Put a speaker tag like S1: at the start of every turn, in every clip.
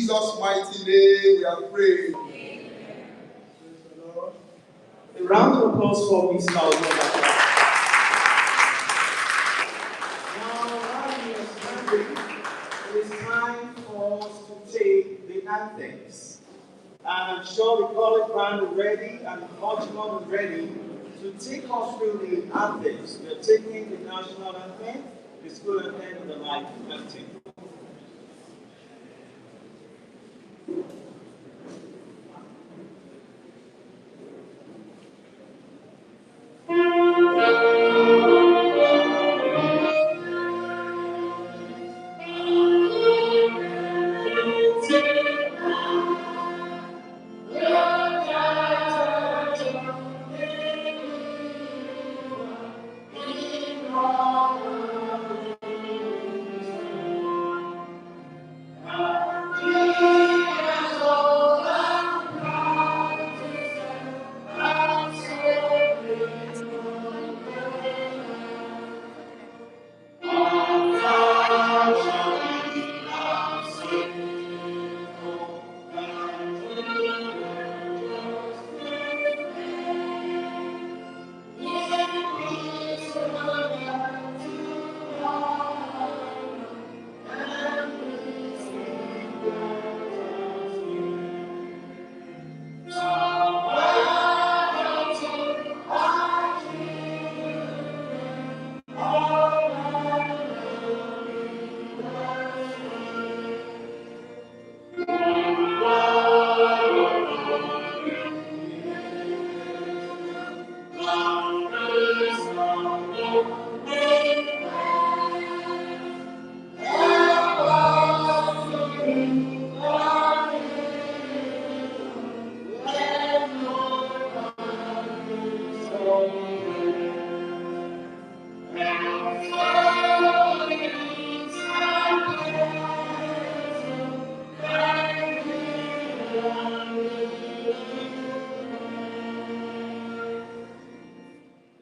S1: Jesus' mighty name we are praying.
S2: A round of applause for Miss Laura. Now, while we are standing, it is time for us to take the anthems. And I'm sure the college band is ready and the Portugal is ready to take us through the anthems. We are taking the national anthem, the school anthem, and the life anthem.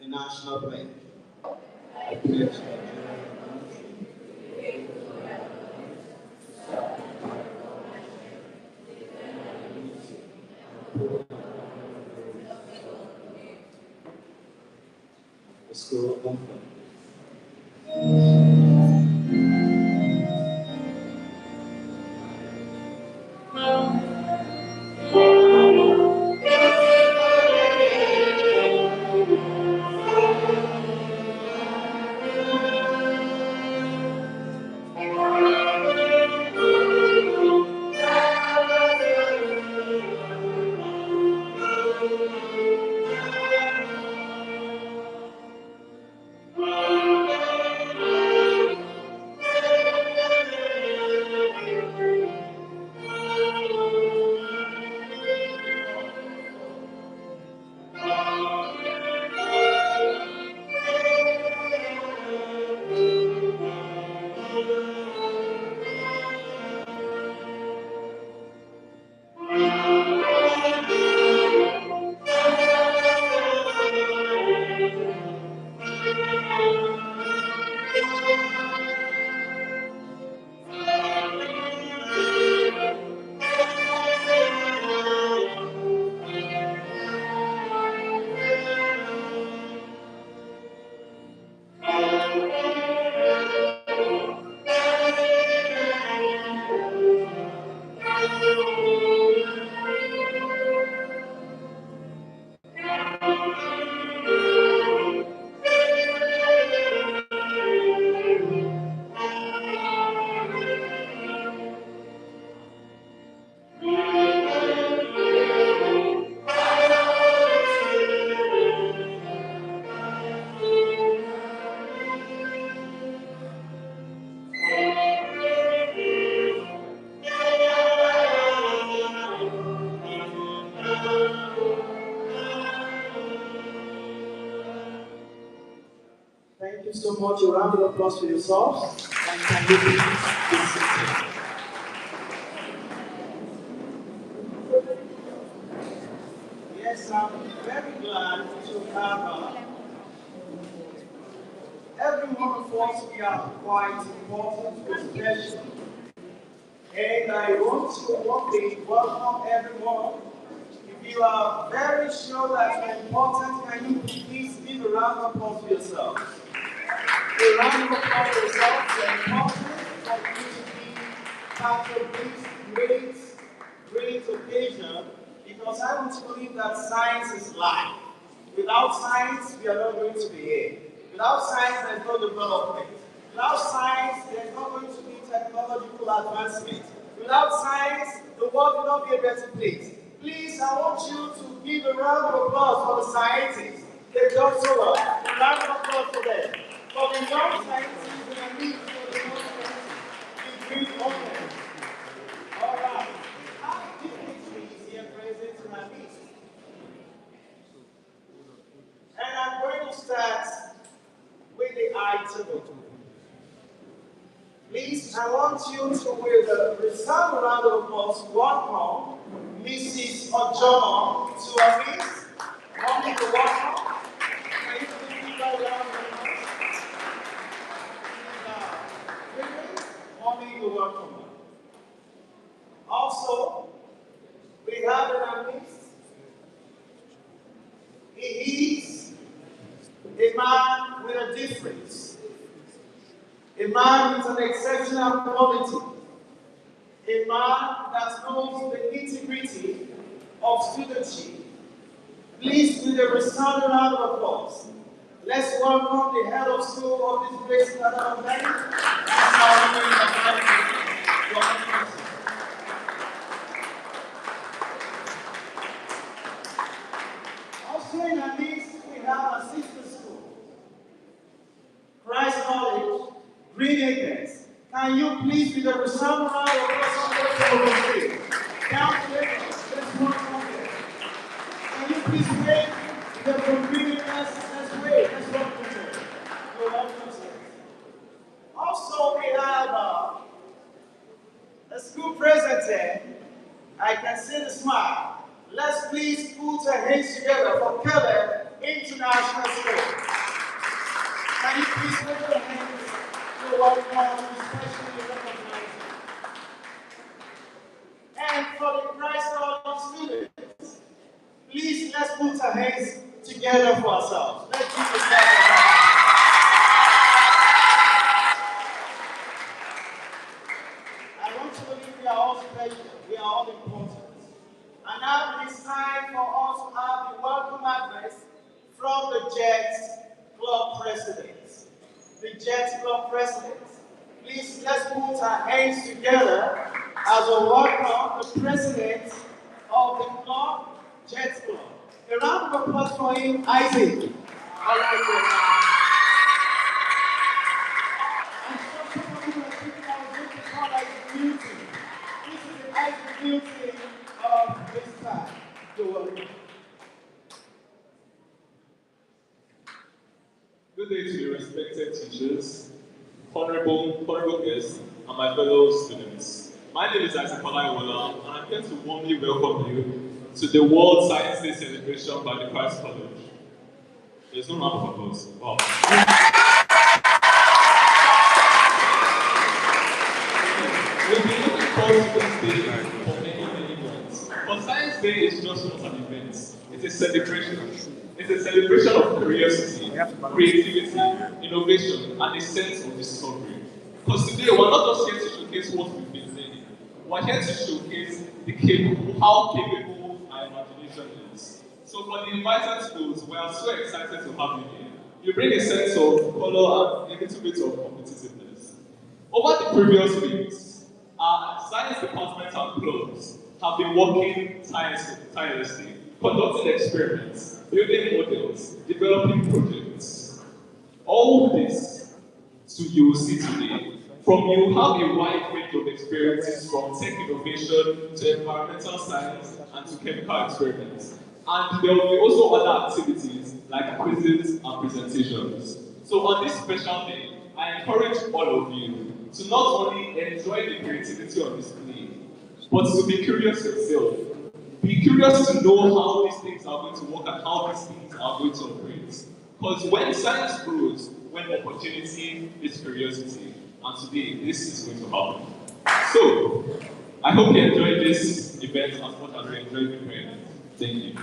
S2: The national pledge. I pledge to the school anthem. Thank you so much. A round of applause for yourselves. And can you please be seated? Yes, I'm very glad to have every one of us. We are quite important, especially And I want to warmly welcome everyone. If you are very sure that you're important, can you please give a round of applause for yourself? A round of applause for yourself. You're important for you to be part of this great occasion, because I want to believe that science is life. Without science, we are not going to be here. Without science, there's no development. Without science, there's not going to be technological advancement. Without science, the world will not be a better place. Please, I want you to give a round of applause for the scientists. They've done so well. A round of applause for them. For the young scientists, we are need for the young scientists. We bring honor. All right. Our dignitary is here present in our midst. And I'm going to start with the item. Please, I want you to, with a resound round of applause, welcome Mrs. Ojomo to our midst. Mommy, to welcome. Can you please give her a round of applause? Mommy, to welcome. Also, we have in our midst, he is a man with a difference. A man with an exceptional quality. A man that knows the nitty-gritty of studentship. Please, with a resounding round of applause, let's welcome the head of school of this place, Madam Benny. Also in our midst, we have our sister school, Christ College, Green Acres. Can you please, with a resounding round of applause, down to let's welcome them. Can you please wait? The from Green Acres, let's wait. Let's welcome them. You're welcome, sir. Also, we have a school president. I can see the smile. Let's please put our hands together for Keller International School. Can you please put your hands? You're welcome, especially recognized. And for the Christ College students, please let's put our hands together for ourselves. Let's give a clap of hands. I want to believe we are all special. We are all important. And now it is time for us to have the welcome address from the Jets Club presidents. The Jets Club presidents. Please, let's put our hands together as a welcome the president of the club, Jets Club. A round of applause for him, Isaac. All right, I'm sure some of you are thinking I was going to call Isaac Newton. This is the Isaac Newton of this time. You're welcome.
S3: Good day to your respected teachers, honorable guests, and my fellow students. My name is Isaac Olaiwola, and I'm here to warmly welcome you to the World Science Day celebration by the Christ College. There's no round of applause. Wow. We've been looking forward to this day for many months. But Science Day is just not an event. It's a celebration. It's a celebration of curiosity, creativity, innovation, and a sense of discovery. Because today we're not just here to showcase what we've been learning. We're here to showcase how capable our imagination is. So for the invited schools, we are so excited to have you here. You bring a sense of color and a little bit of competitiveness. Over the previous weeks, our science department and clubs have been working tirelessly, conducting experiments, building models, developing projects. All this you will see today. From you have a wide range of experiences, from tech innovation to environmental science and to chemical experiments. And there will be also other activities like quizzes and presentations. So on this special day, I encourage all of you to not only enjoy the creativity on display, but to be curious yourself. Be curious to know how these things are going to work and how these things are going to operate. Because when science grows, when opportunity is curiosity, and today this is going to happen. So, I hope you enjoyed this event as much as we enjoyed preparing it. Thank you.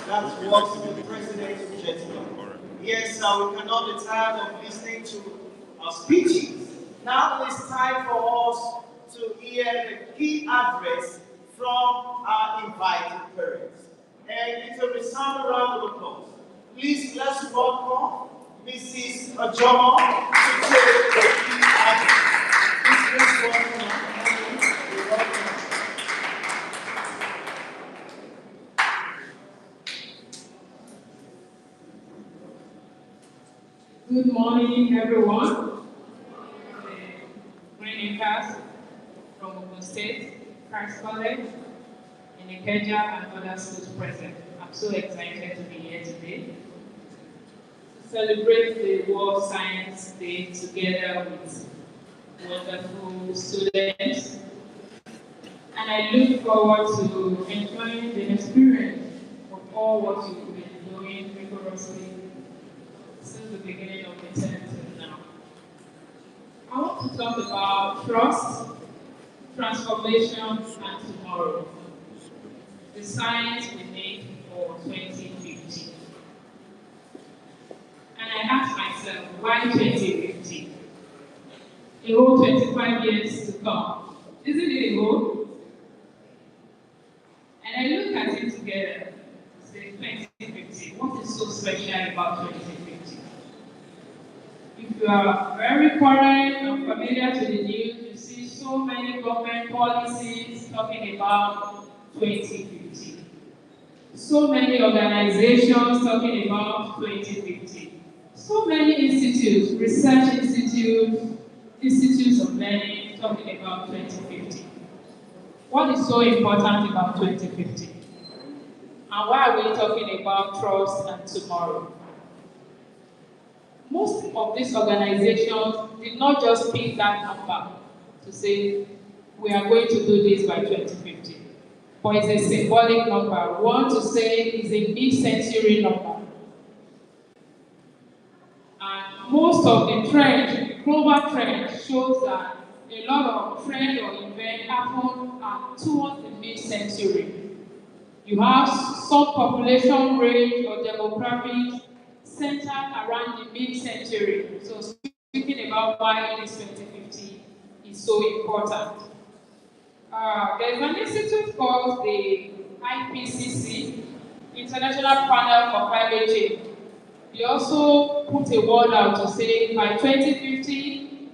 S2: That's what the president suggested. Yes, we cannot be tired of listening to our speeches. Now it's time for us to hear the key address from our invited parents. And it will be sound round of applause. Please let's welcome Mrs. Ojomo to take the key address. Please welcome her.
S4: Good morning, everyone. Greenacres from Ogun State, Christ College, in Ikeja, and other schools present. I'm so excited to be here today to celebrate the World Science Day together with wonderful students. And I look forward to enjoying the experience of all what you've been doing rigorously since the beginning of the term till now. I want to talk about trust, transformation, and tomorrow. The science we need for 2050. And I ask myself, why 2050? A whole 25 years to come. Isn't it a whole? And I look at it together, say 2050. What is so special about 2050? If you are very current and familiar to the news, you see so many government policies talking about 2050. So many organizations talking about 2050. So many institutes, research institutes, institutes of learning talking about 2050. What is so important about 2050? And why are we talking about trust and tomorrow? Most of these organizations did not just pick that number to say, we are going to do this by 2050. But it's a symbolic number. We want to say it's a mid-century number. And most of the trend, global trend, shows that a lot of trend or event happen towards the mid-century. You have some population range or demographics centered around the mid-century. So speaking about why this 2050 is so important. There's an institute called the IPCC, International Panel for Climate Change. They also put a word out to say by 2050,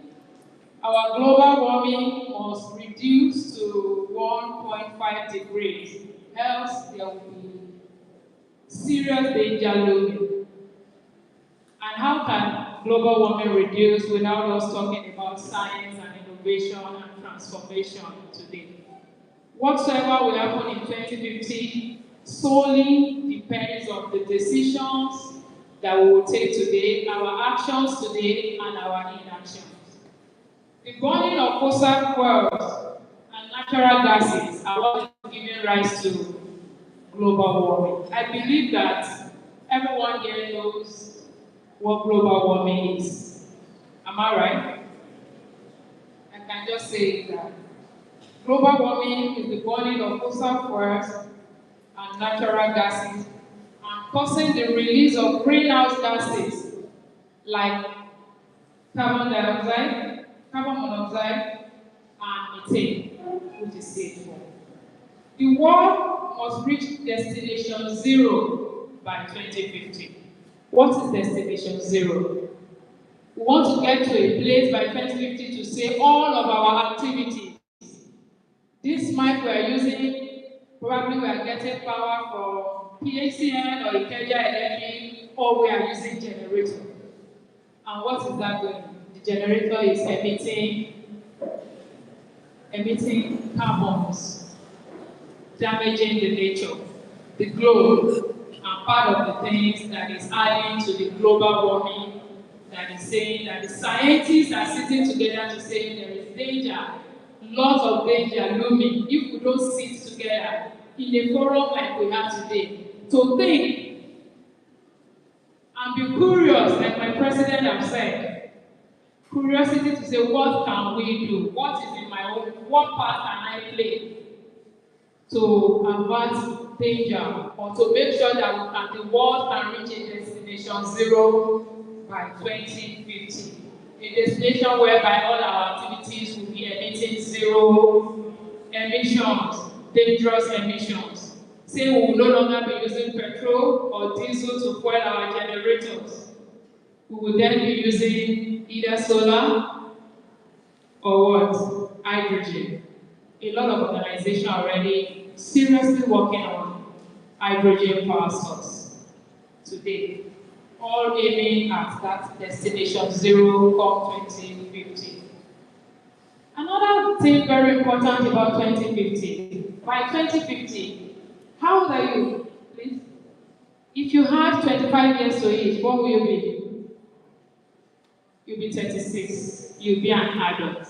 S4: our global warming must reduce to 1.5 degrees, else there will be serious danger looming. And how can global warming reduce without us talking about science and innovation and transformation today? Whatsoever will happen in 2050 solely depends on the decisions that we will take today, our actions today, and our inactions. The burning of fossil fuels and natural gases are what is giving rise to global warming. I believe that everyone here knows what global warming is. Am I right? I can just say that global warming is the burning of fossil fuels and natural gases and causing the release of greenhouse gases like carbon dioxide, carbon monoxide, and methane, which is CH4. The world must reach destination zero by 2050. What is destination zero? We want to get to a place by 2050 to say all of our activities. This mic we are using, probably we are getting power from PHCN or Ikeja Electric, or we are using generator. And what is that doing? The generator is emitting carbons, damaging the nature, the globe, and part of the things that is adding to the global warming, that is saying that the scientists are sitting together to say there is danger, lots of danger looming if we don't sit together in a forum like we have today to think and be curious, like my president has said. Curiosity to say, what can we do? What is in my own? What part can I play to avert danger or to make sure that the world can reach a destination zero by 2050? A destination whereby all our activities will be emitting zero emissions, dangerous emissions. Say we will no longer be using petrol or diesel to fuel our generators. We will then be using either solar or what? Hydrogen. A lot of organizations are already seriously working on hydrogen power source today, all aiming at that destination zero come 2050. Another thing very important about 2050, by 2050, how old are you, please? If you have 25 years to age, what will you be? You'll be 36. You'll be an adult.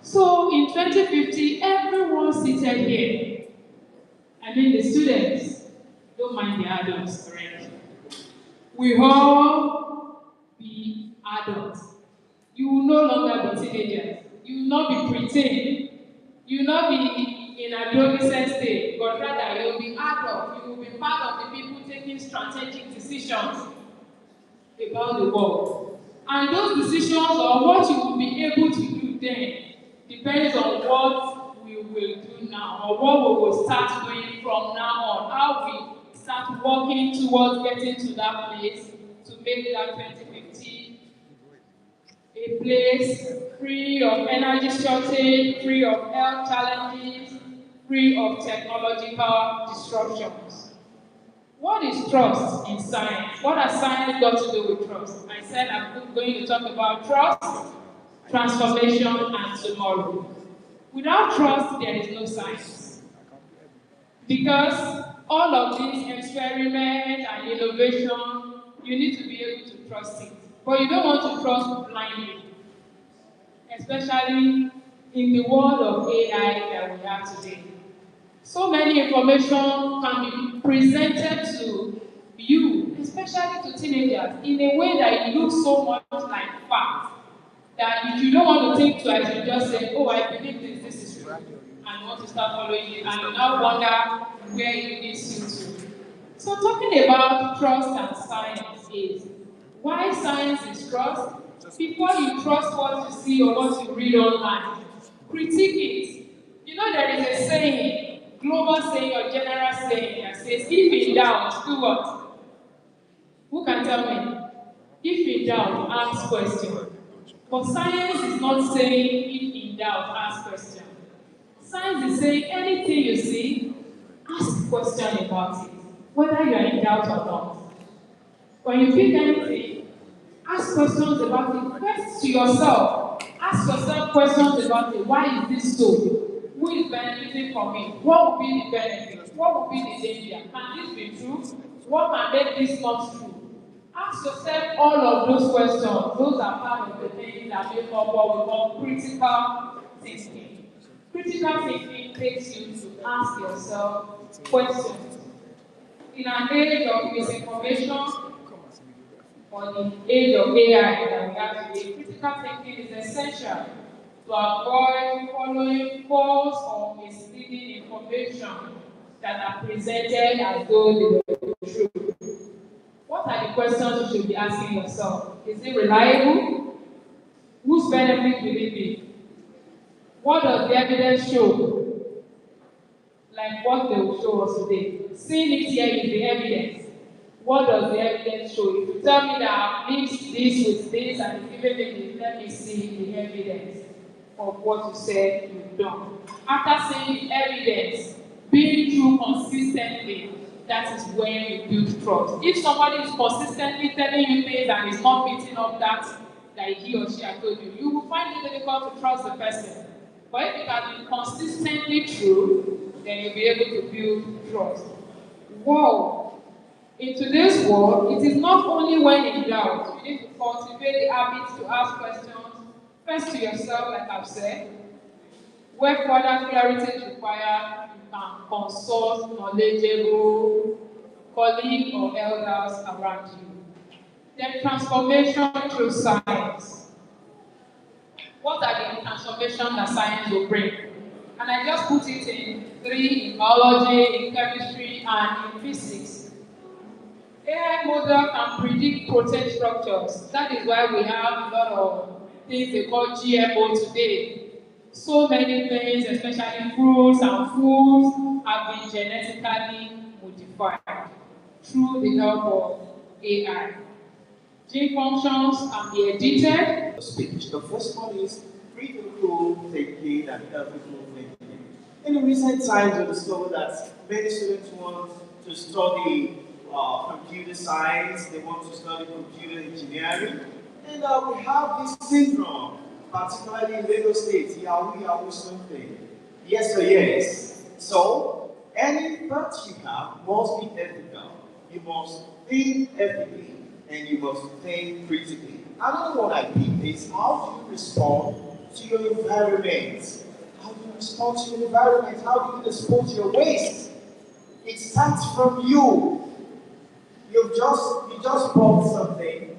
S4: So in 2050, everyone seated here, I mean the students, don't mind the adults, correct? We all be adults. You will no longer be teenagers. You will not be preteen. You will not be in adolescent state, but rather you will be adult. You will be part of the people taking strategic decisions about the world. And those decisions or what you will be able to do then depends on what we will do now or what we will start doing from now on. How we start working towards getting to that place to make that 2050 a place free of energy shortage, free of health challenges, free of technological disruptions. What is trust in science? What has science got to do with trust? I said I'm going to talk about trust, transformation, and tomorrow. Without trust, there is no science. Because all of these experiments and innovation, you need to be able to trust it. But you don't want to trust blindly, especially in the world of AI that we have today. So many information can be presented to you, especially to teenagers, in a way that it looks so much like fact, that if you don't want to think twice, you just say, oh, I believe this is true, and you want to start following it, and you now wonder where it leads you to. So talking about trust and science is, why science is trust? Before you trust what you see or what you read online, critique it. You know there is a saying, global saying or general saying that says, if in doubt, do what? Who can tell me? If in doubt, ask questions. But science is not saying, if in doubt, ask questions. Science is saying, anything you see, ask a question about it, whether you are in doubt or not. When you pick anything, ask questions about it. First to yourself. Ask yourself questions about it. Why is this so? Who is benefiting from it? What will be the benefit? What will be the danger? Can this be true? What can make this not true? Ask yourself all of those questions. Those are part of the things that make up what we call critical thinking. Critical thinking takes you to ask yourself questions. In an age of misinformation, or the age of AI that we have today, critical thinking is essential to avoid following false or misleading information that are presented as though they were true. What are the questions you should be asking yourself? Is it reliable? Whose benefit will it be? What does the evidence show? Like what they will show us today. Seeing it here is the evidence. What does the evidence show? If you tell me that I've mixed this with this and it's given me this, let me see the evidence of what you said you've done. After seeing the evidence, being true consistently, that is when you build trust. If somebody is consistently telling you things and is not meeting up that he or she has told you, you will find it difficult to trust the person. But if it has been consistently true, then you'll be able to build trust. Wow! In today's world, it is not only when in doubt, you need to cultivate the habit to ask questions, first to yourself, like I've said. Where further clarity is required, you can consult knowledgeable colleagues, or elders around you. Then transformation through science. What are the transformations that science will bring? And I just put it in 3 in biology, in chemistry, and in physics. AI model can predict protein structures. That is why we have a lot of things they call GMO today. So many things, especially fruits and foods, have been genetically modified through the help of AI. Gene functions can be edited.
S2: Speech. The first one is critical thinking and ethical thinking. In the recent times, we discovered that many students want to study computer science, they want to study computer engineering, and we have this syndrome, particularly in Lagos State, Yahoo something. Yes or yes. So, any thought you have must be ethical. You must think ethically and you must think critically. Another one I picked is how do you respond to your environment? How do you respond to your environment? How do you dispose your waste? It starts from you. You just bought something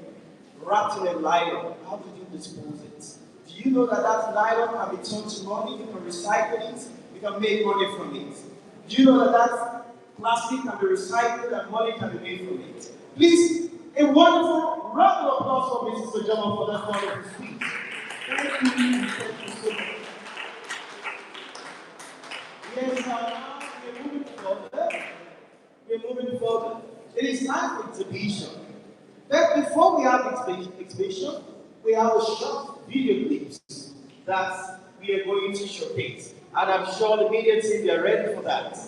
S2: wrapped in a nylon. How did you dispose it? Do you know that that nylon can be turned to money? You can recycle it. You can make money from it. Do you know that that plastic can be recycled and money can be made from it? Please, a wonderful round of applause for Mrs. Ojama for that wonderful speech. Thank you. Thank you so much. Yes, now we're moving further. We're moving further. It is time for exhibition. But before we have exhibition, we have a short video clips that we are going to showcase. And I'm sure the media team are ready for that.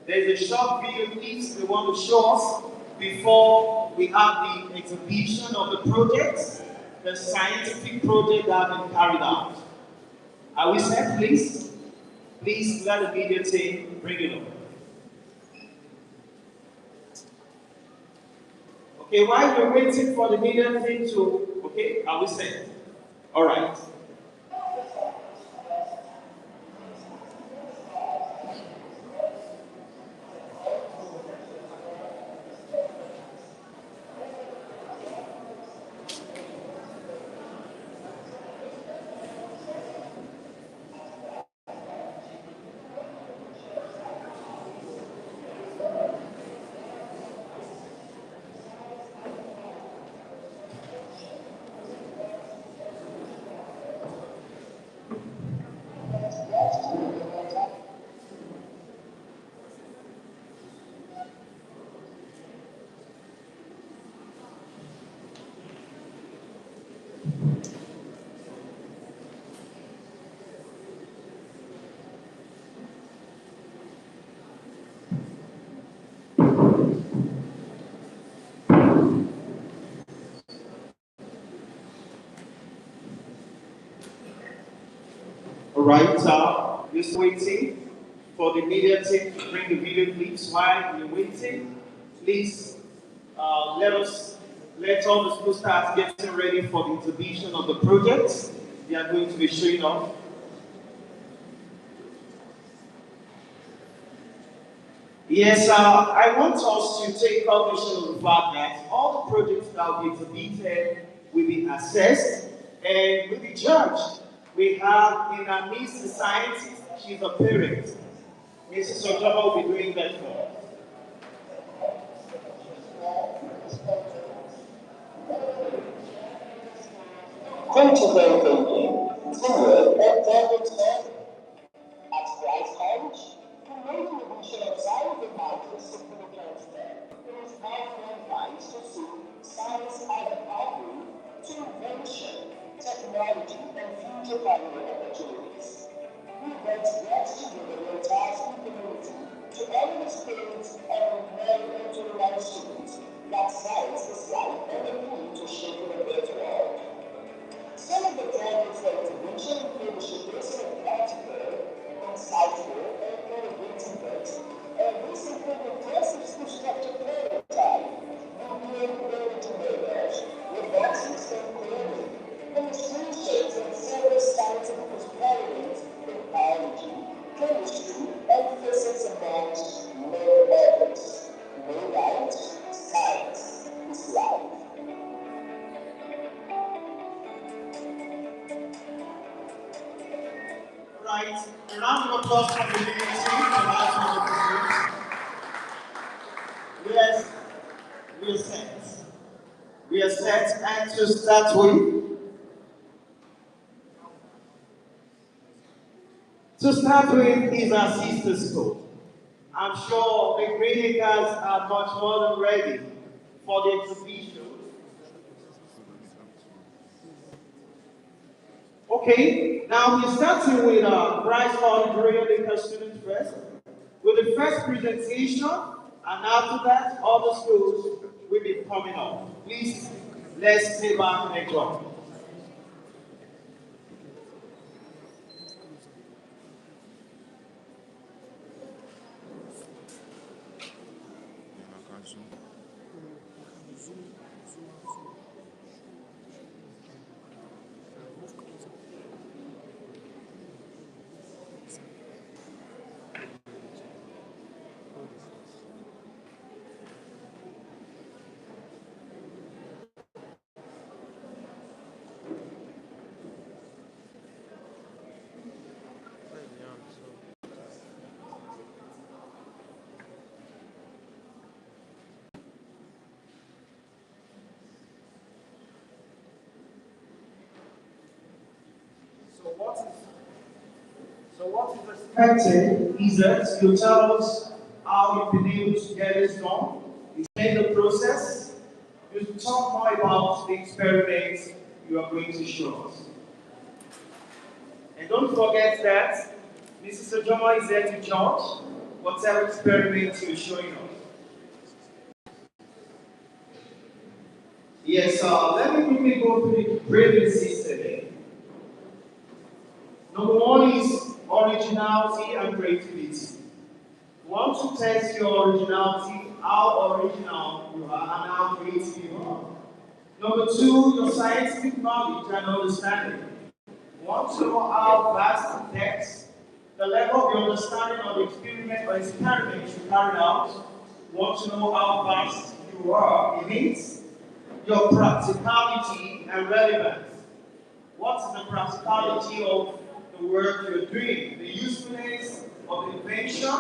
S2: There's a short video clips we want to show us before we have the exhibition of the projects, the scientific project that have been carried out. Are we set, please? Please let the media team bring it up. Okay, while we're waiting for the media team to, okay, are we set? All right. All right, just waiting for the media team to bring the video clips. While we're waiting, please let all the school staff getting ready for the exhibition of the projects they are going to be showing off. Yes, I want us to take cognition of the fact that all the projects that will be exhibited will be assessed and will be judged. We have in our midst a scientist, she's a parent. Mrs. Ojaba will be doing that for us.
S5: Critical thinking, teamwork, and target at Christ College, creating a vision of science and matters to the cancer. It is powerful advice to see science as a pathway to invention, technology, and future career opportunities. We want to get together the entire school community to earn experience and prepare into the life students that science is life and the key to shaping a better world. Some of the projects for intervention include the showcasing of practical, insightful, and innovative books, and this includes the impressive school structure prototype, reviewing parenting members, robotics and coding, illustrations and several scientific experiments in biology, chemistry, and physics amongst many others. No doubt,
S2: right. A round of applause for the leading team. The last one of the group. Yes, we are set. We are set, and to start with. To start with is our sister school. I'm sure the Greenacres are much more than ready for the exhibition. Okay, now we're starting with Bryce Hall Greenacre students first, with the first presentation, and after that, all the schools will be coming up. Please, let's stay back and enjoy. So what is expected is that you tell us how you've been able to get this done, explain the process, you talk more about the experiments you are going to show us. And don't forget that Mrs. Ojoma is there to judge whatever experiment you're showing us. Yes, let me quickly go through the grading system. Number one is originality and creativity. You want to test your originality, how original you are and how creative you are. Number two, your scientific knowledge and understanding. You want to know how vast and depth, the level of your understanding of the experiment or experiment you carried out. You want to know how vast you are in it. Your practicality and relevance. What is the practicality of the work you're doing? The usefulness of the invention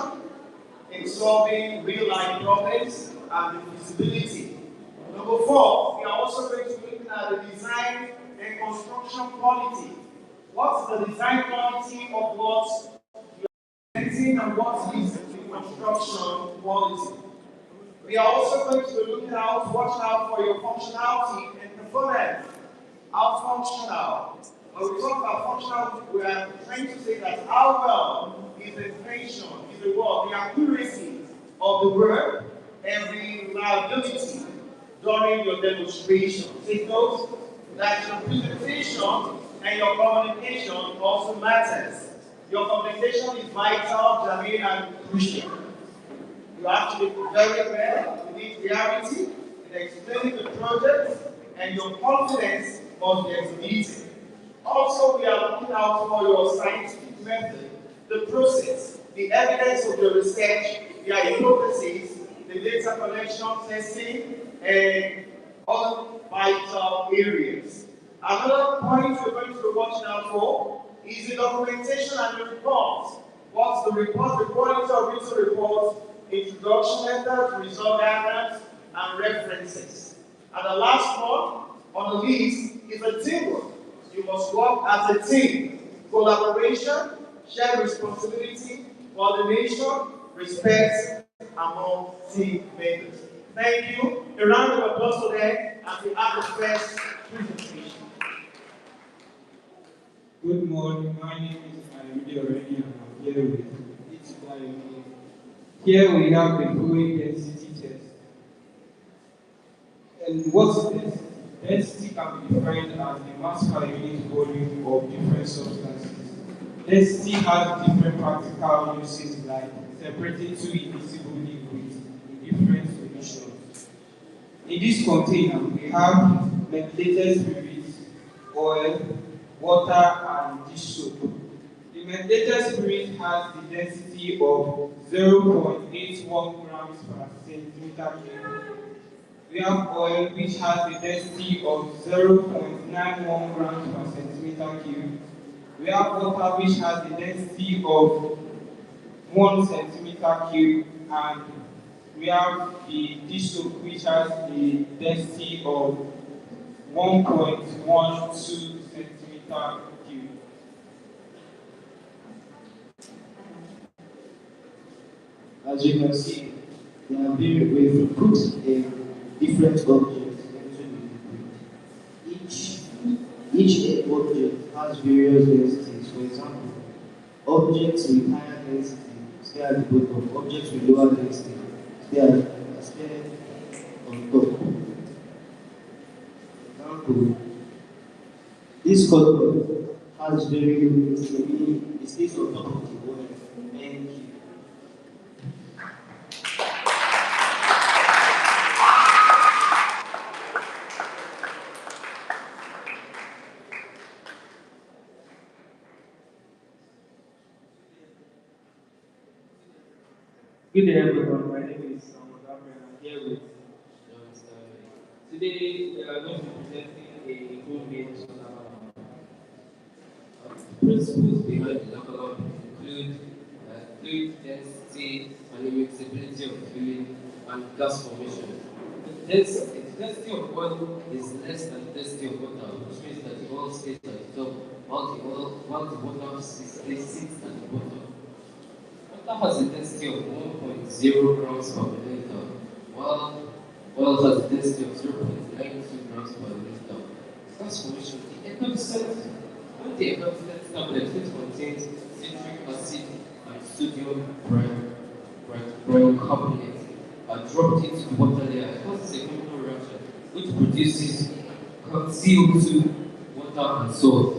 S2: in solving real-life problems and the feasibility. Number four, we are also going to be looking at the design and construction quality. What is the design quality of what you're inventing and what is the construction quality? We are also going to be looking at watch out for your functionality and performance. How functional. When we talk about functional, we are trying to say that how well is the information, is the work, the accuracy of the work, and the reliability during your demonstration. Take note that your presentation and your communication also matters. Your communication is vital, germane, and crucial. You have to do very well, you need clarity in explaining the project, and your confidence must be exhibited. Also, we are looking out for your scientific method, the process, the evidence of your research, the hypotheses, the data collection, testing, and other vital areas. Another point we're going to be watching out for is the documentation and the reports. What's the report? The quality of written reports, introduction letters, result diagrams, and references. And the last one on the list is a teamwork. You must work as a team. Collaboration, shared responsibility, coordination, respect among team members. Thank you. A round of applause for them as we have the first presentation.
S6: Good morning. My name is Ayude Oreni and I'm here with Itidayemi. Here we have the fluid density test. And what's this? Density can be defined as the mass per unit volume of different substances. Density has different practical uses like separating two invisible liquids in different solutions. In this container, we have methylated spirits, oil, water, and dish soap. The methylated spirit has the density of 0.81 grams per centimeter cube. We have oil which has the density of 0.91 grams per centimeter cube, We have water which has a density of 1 centimeter cube, and we have the dish soap which has a density of 1.12 centimeter cube.
S7: As you can see, there have been ways to put a different object into the liquid. Each object has various densities. For example, objects with higher density stay at the bottom, objects with lower density stay on top. For example, this cotton has very low density, meaning it stays on top of the water.
S6: Good day, everyone. My name is Samuel Gabriel. I'm here with John Stanley. Today, we are going to be presenting a homemade solar.
S8: Principles behind the lava include fluid density and immiscibility of fluid and gas formation. The density of oil is less than the density of water, which means that the oil stays at the top while the water sits at the bottom. Water has a density of 1.0 grams per milliliter, while oil has a density of 0.92 grams per milliliter. Gas formation, the effervescent tablet which contains citric acid and sodium bicarbonate are dropped into the water layer. It causes a chemical reaction which produces CO2, water, and salt.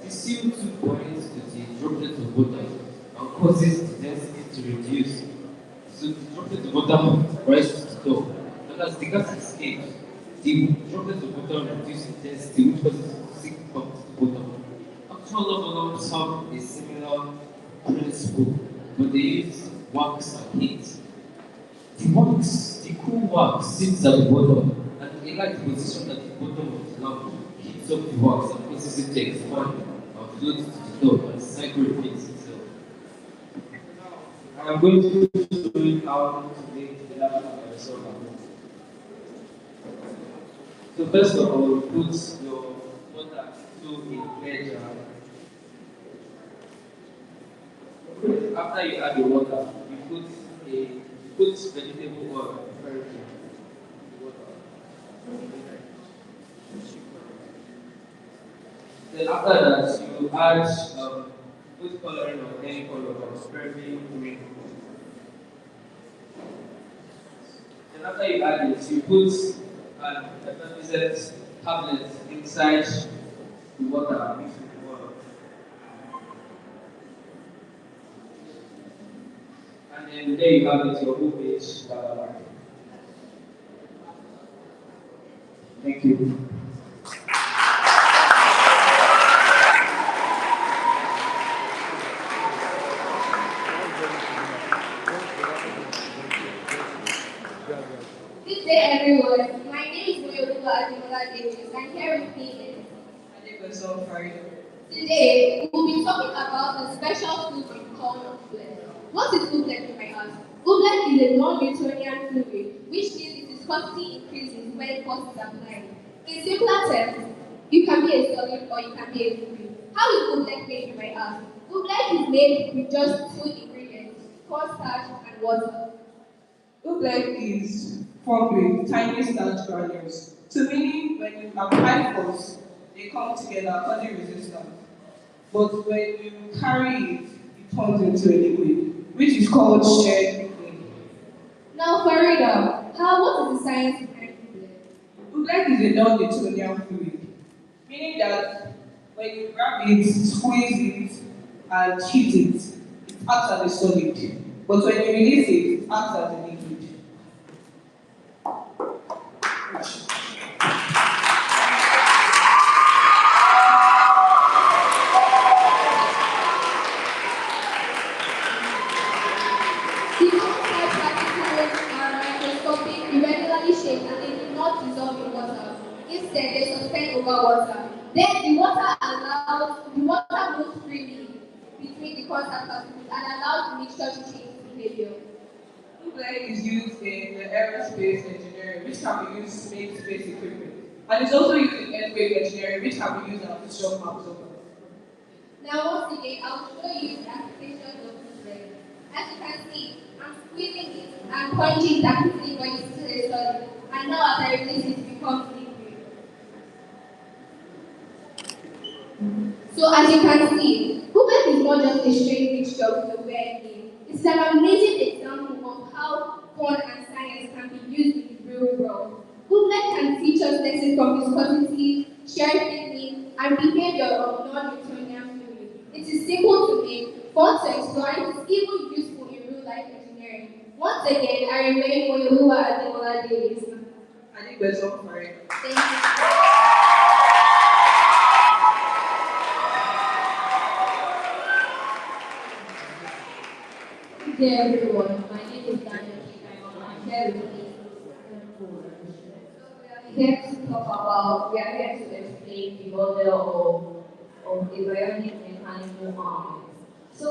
S8: The CO2 binds to the droplets of water and causes the density to reduce. So the droplets of water rise to the top. And as the gas escapes, the droplets of water reduce in density, which causes it to sink back to the bottom. Actual lava lamps have a similar principle, but they use wax and heat. The cool wax sits at the bottom, and a light position at the bottom of the lamp heats up the wax and causes it to expand and float to the top, and the cycle repeats itself.
S6: I am going to show you how to make the lava lamp by yourself. So first of all, you put your water into a clear jar. After you add the water, you put vegetable oil in the water. Then after that, you add food coloring of any color, like strawberry, green. Then after you add it, you put an effervescent tablet inside the water mixed with the oil. And then there you have it, your homemade lava lamp. Thank you.
S9: Good day, everyone. My name is Moyoruba Adimola Davis, and here with me is Today, we'll be talking about a special fluid called oobleck. What is oobleck, you might ask? Oobleck is a non-Newtonian fluid, which means its viscosity increases when force is applied. In simpler terms, you can be a solid or you can be a liquid. How is oobleck made, you might ask? Oobleck is made with just two ingredients, cornstarch and water.
S10: Oobleck is formed with tiny starch granules. So meaning when you apply force, they come together causing resistance. But when you carry it, it turns into a liquid, which is called shared liquid.
S9: Now Farida, what is the science behind oobleck?
S10: Oobleck is a non-Newtonian fluid, meaning that when you grab it, squeeze it, and heat it, it acts as a solid. But when you release it, it acts as a liquid.
S9: The cornstarch particles are microscopic, irregularly shaped, and they do not dissolve in water. Instead, they suspend over water. Then the water moves freely between the contact particles and allows the mixture to change behavior.
S10: Nuclei is used in the aerospace engineering, which can be used to make space equipment. And it's also used in earthquake engineering, which can be used as a shock absorber.
S9: Now, once again, I'll show you the applications of nuclei. As you can see, I'm squeezing it and punching that quickly when it's still a solid. And now, as I release it, becomes liquid. So, as you can see, Google is not just a straight mixture with a weird name. It's an amazing example of how fun and science can be used in the real world. Google can teach us lessons from viscosity, shear technique, and behavior of non-Newtonian fluid. It is simple to make, fun to explore, and it is even useful in real-life engineering. Once again, I remain Oyoluwa Ademola Davis.
S10: I think that's all for it.
S9: Thank you.
S11: Good day, everyone. My name is Daniel Chikaimo. I'm here with me. We are here to explain the model of a bionic mechanical arm. So,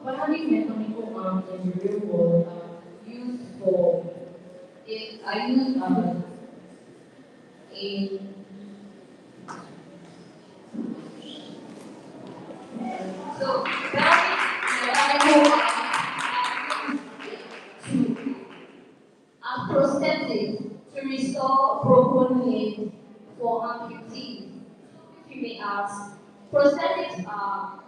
S11: bionic mechanical arms in the real world are used in so bionic mechanical arms and prosthetics to restore broken limbs for amputees. If you may ask, prosthetics are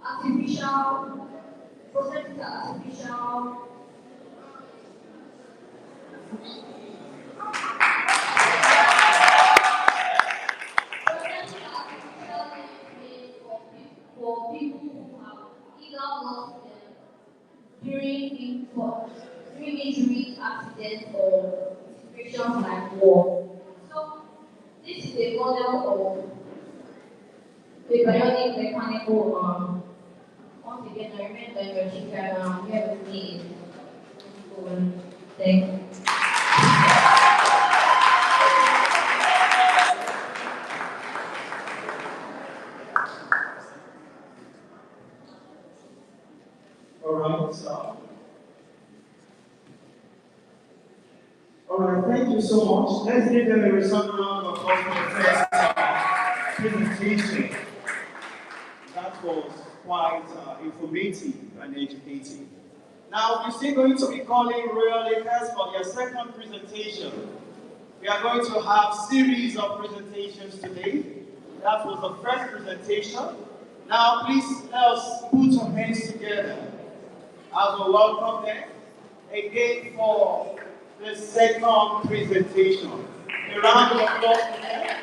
S11: artificial. Prosthetics are artificial. For people who have either lost them during injuries, accidents, or situations like war. So, this is a model of a bionic mechanical arm. Once again, I remain Daniel Chikaimo, and I'm here with me. Thank you.
S2: All right, thank you so much. Let's give them a resounding round of applause for the first presentation. That was quite informative and educative. Now, we're still going to be calling Royal Lakers for their second presentation. We are going to have a series of presentations today. That was the first presentation. Now, please let us put our hands together as we welcome them again for the second presentation. A round of applause for them.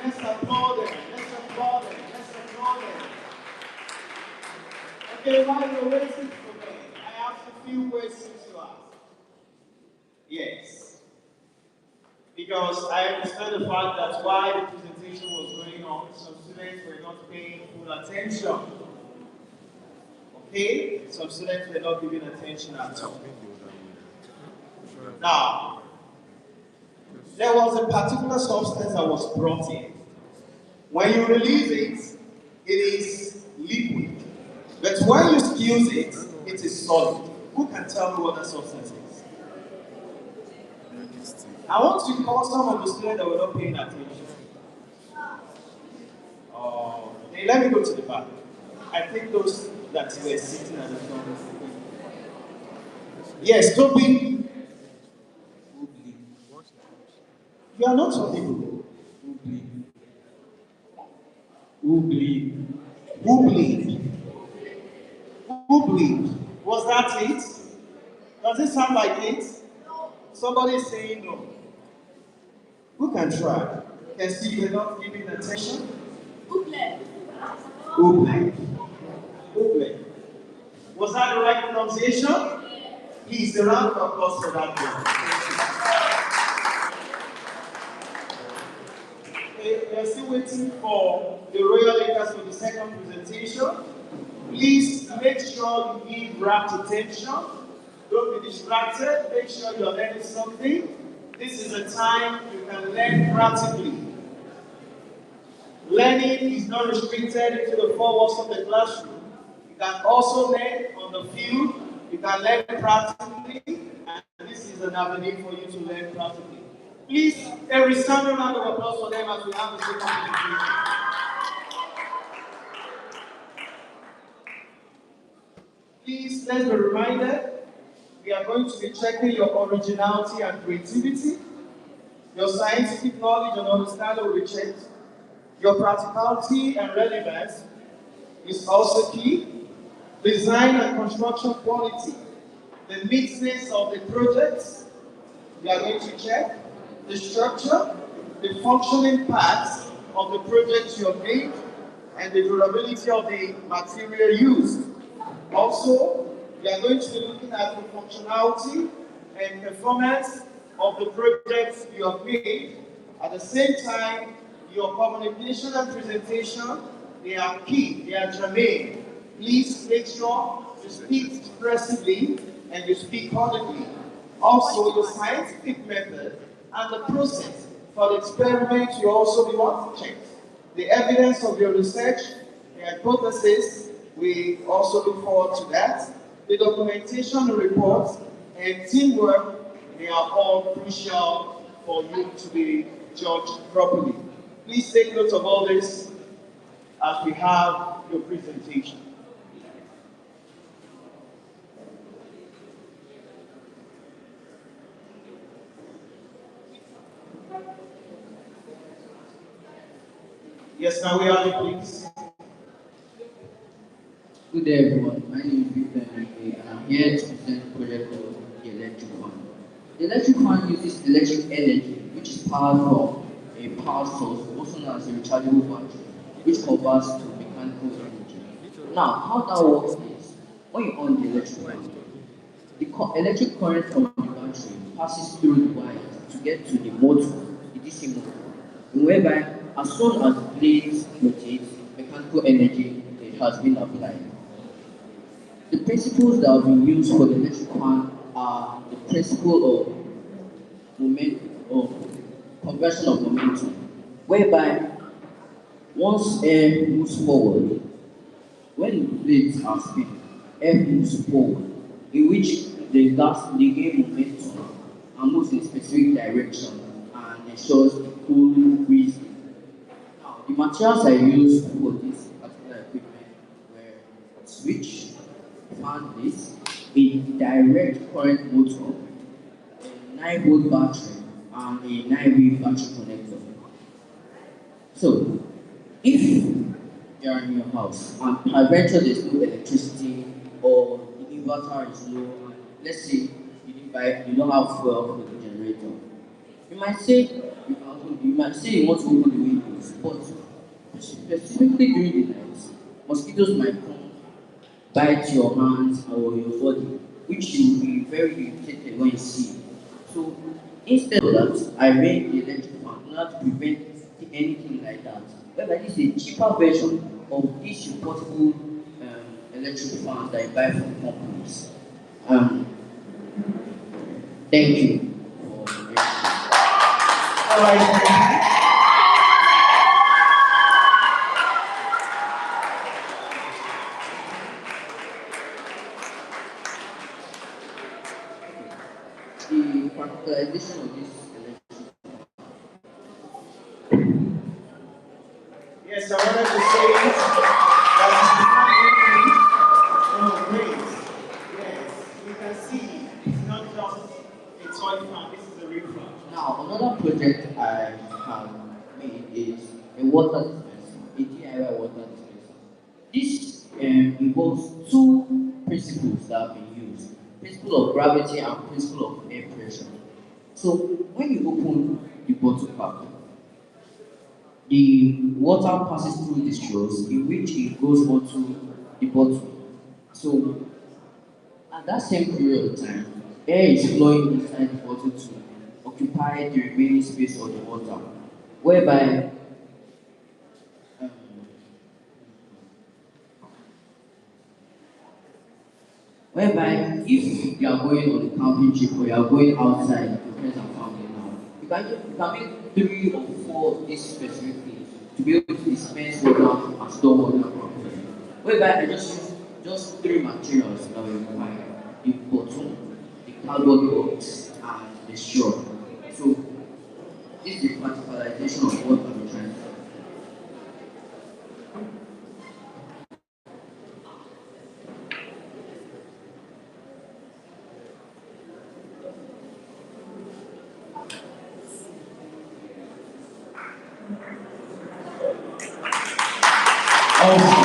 S2: Let's applaud them. Let's applaud them. Let's applaud them. Okay, while you're waiting for them, I have a few questions to ask. Yes. Because I understand the fact that while the presentation was going on, some students were not paying full attention. Okay? Some students were not giving attention at all. Now, there was a particular substance that was brought in. When you release it, it is liquid. But when you squeeze it, it is solid. Who can tell me what that substance is? I want to call some of the students that were not paying attention. Okay, let me go to the back. I think those that were sitting at the front. Yes, Toby. You are not audible. Oobleed. Was that it? Does it sound like it? Somebody is saying no. Who can try? Can see you're not giving attention? Oobleed. Was that the right pronunciation? Please, a round of applause for that one. Okay, we are still waiting for the Royal Lakers for the second presentation. Please make sure you give rapt attention. Don't be distracted. Make sure you're learning something. This is a time you can learn practically. Learning is not restricted into the four walls of the classroom. You can also learn on the field. You can learn practically, and this is an avenue for you to learn practically. Please, a resounding round of applause for them as we have the second presentation. Please, let's be reminded, we are going to be checking your originality and creativity. Your scientific knowledge and understanding will be checked. Your practicality and relevance is also key. Design and construction quality. The neatness of the projects, we are going to check. The structure, the functioning parts of the projects you have made, and the durability of the material used. Also, we are going to be looking at the functionality and performance of the projects you have made. At the same time, your communication and presentation, they are key, they are germane. Please make sure you speak expressively and you speak audibly. Also, your scientific method and the process for the experiment you also be want to check. The evidence of your research, the hypothesis, we also look forward to that. The documentation reports and teamwork, they are all crucial for you to be judged properly. Please take note of all this as we have your presentation. Yes, now we are the please.
S12: Good day, everyone. My name is Victor Enrique, and I'm here to present the project of the electric fan. The electric fan uses electric energy, which is powered from a power source, also known as a rechargeable battery, which converts to mechanical energy. Now, how that works is, when you on the electric fan, the electric current from the battery passes through the wires to get to the motor, the DC motor, whereby as soon as the blades rotate, mechanical energy has been applied. The principles that have been used for the electric fan are the principle of conversion of momentum, whereby once air moves forward, when the blades are spinning, air moves forward, in which the gas they gain momentum and moves in a specific direction and ensures the cool breeze. Now, the materials I used for this particular equipment were switch, fan base, a direct current motor, a 9-volt battery, and a 9-way battery connector. So, if you are in your house and peradventure there's no electricity or the inverter is low, and let's say you don't have fuel for the generator, you might say you want to open the windows, but specifically during the night, mosquitoes might come bite your hands or your body, which you will be very irritated when you see. So instead of that, I made the electric fan in order to prevent anything like that. Whereby this is a cheaper version of these portable electric fans that you buy from companies. Thank you.
S2: All right.
S12: The practicalization of this electric.
S2: Yes, I wanted to say that great. Yes, you can see it's not just a toy fan, this is a real fan.
S12: Now, another project I have made is a water dispenser, a DIY water dispenser. This involves two principles that have been used. Principle of gravity and principle of air pressure. So when you open the bottle cap, the water passes through the straws in which it goes onto the bottle. So at that same period of time, air is flowing inside the bottle to occupy the remaining space of the water, whereby if you are going on a camping trip or you are going outside with your friends and family now, can make 3 or 4 of these specific things to be able to dispense water and store water properly. Whereby I just 3 materials that we require: the bottle, the cardboard box, and the straw. So this is the practicalization of what I'm trying to do.
S2: Awesome.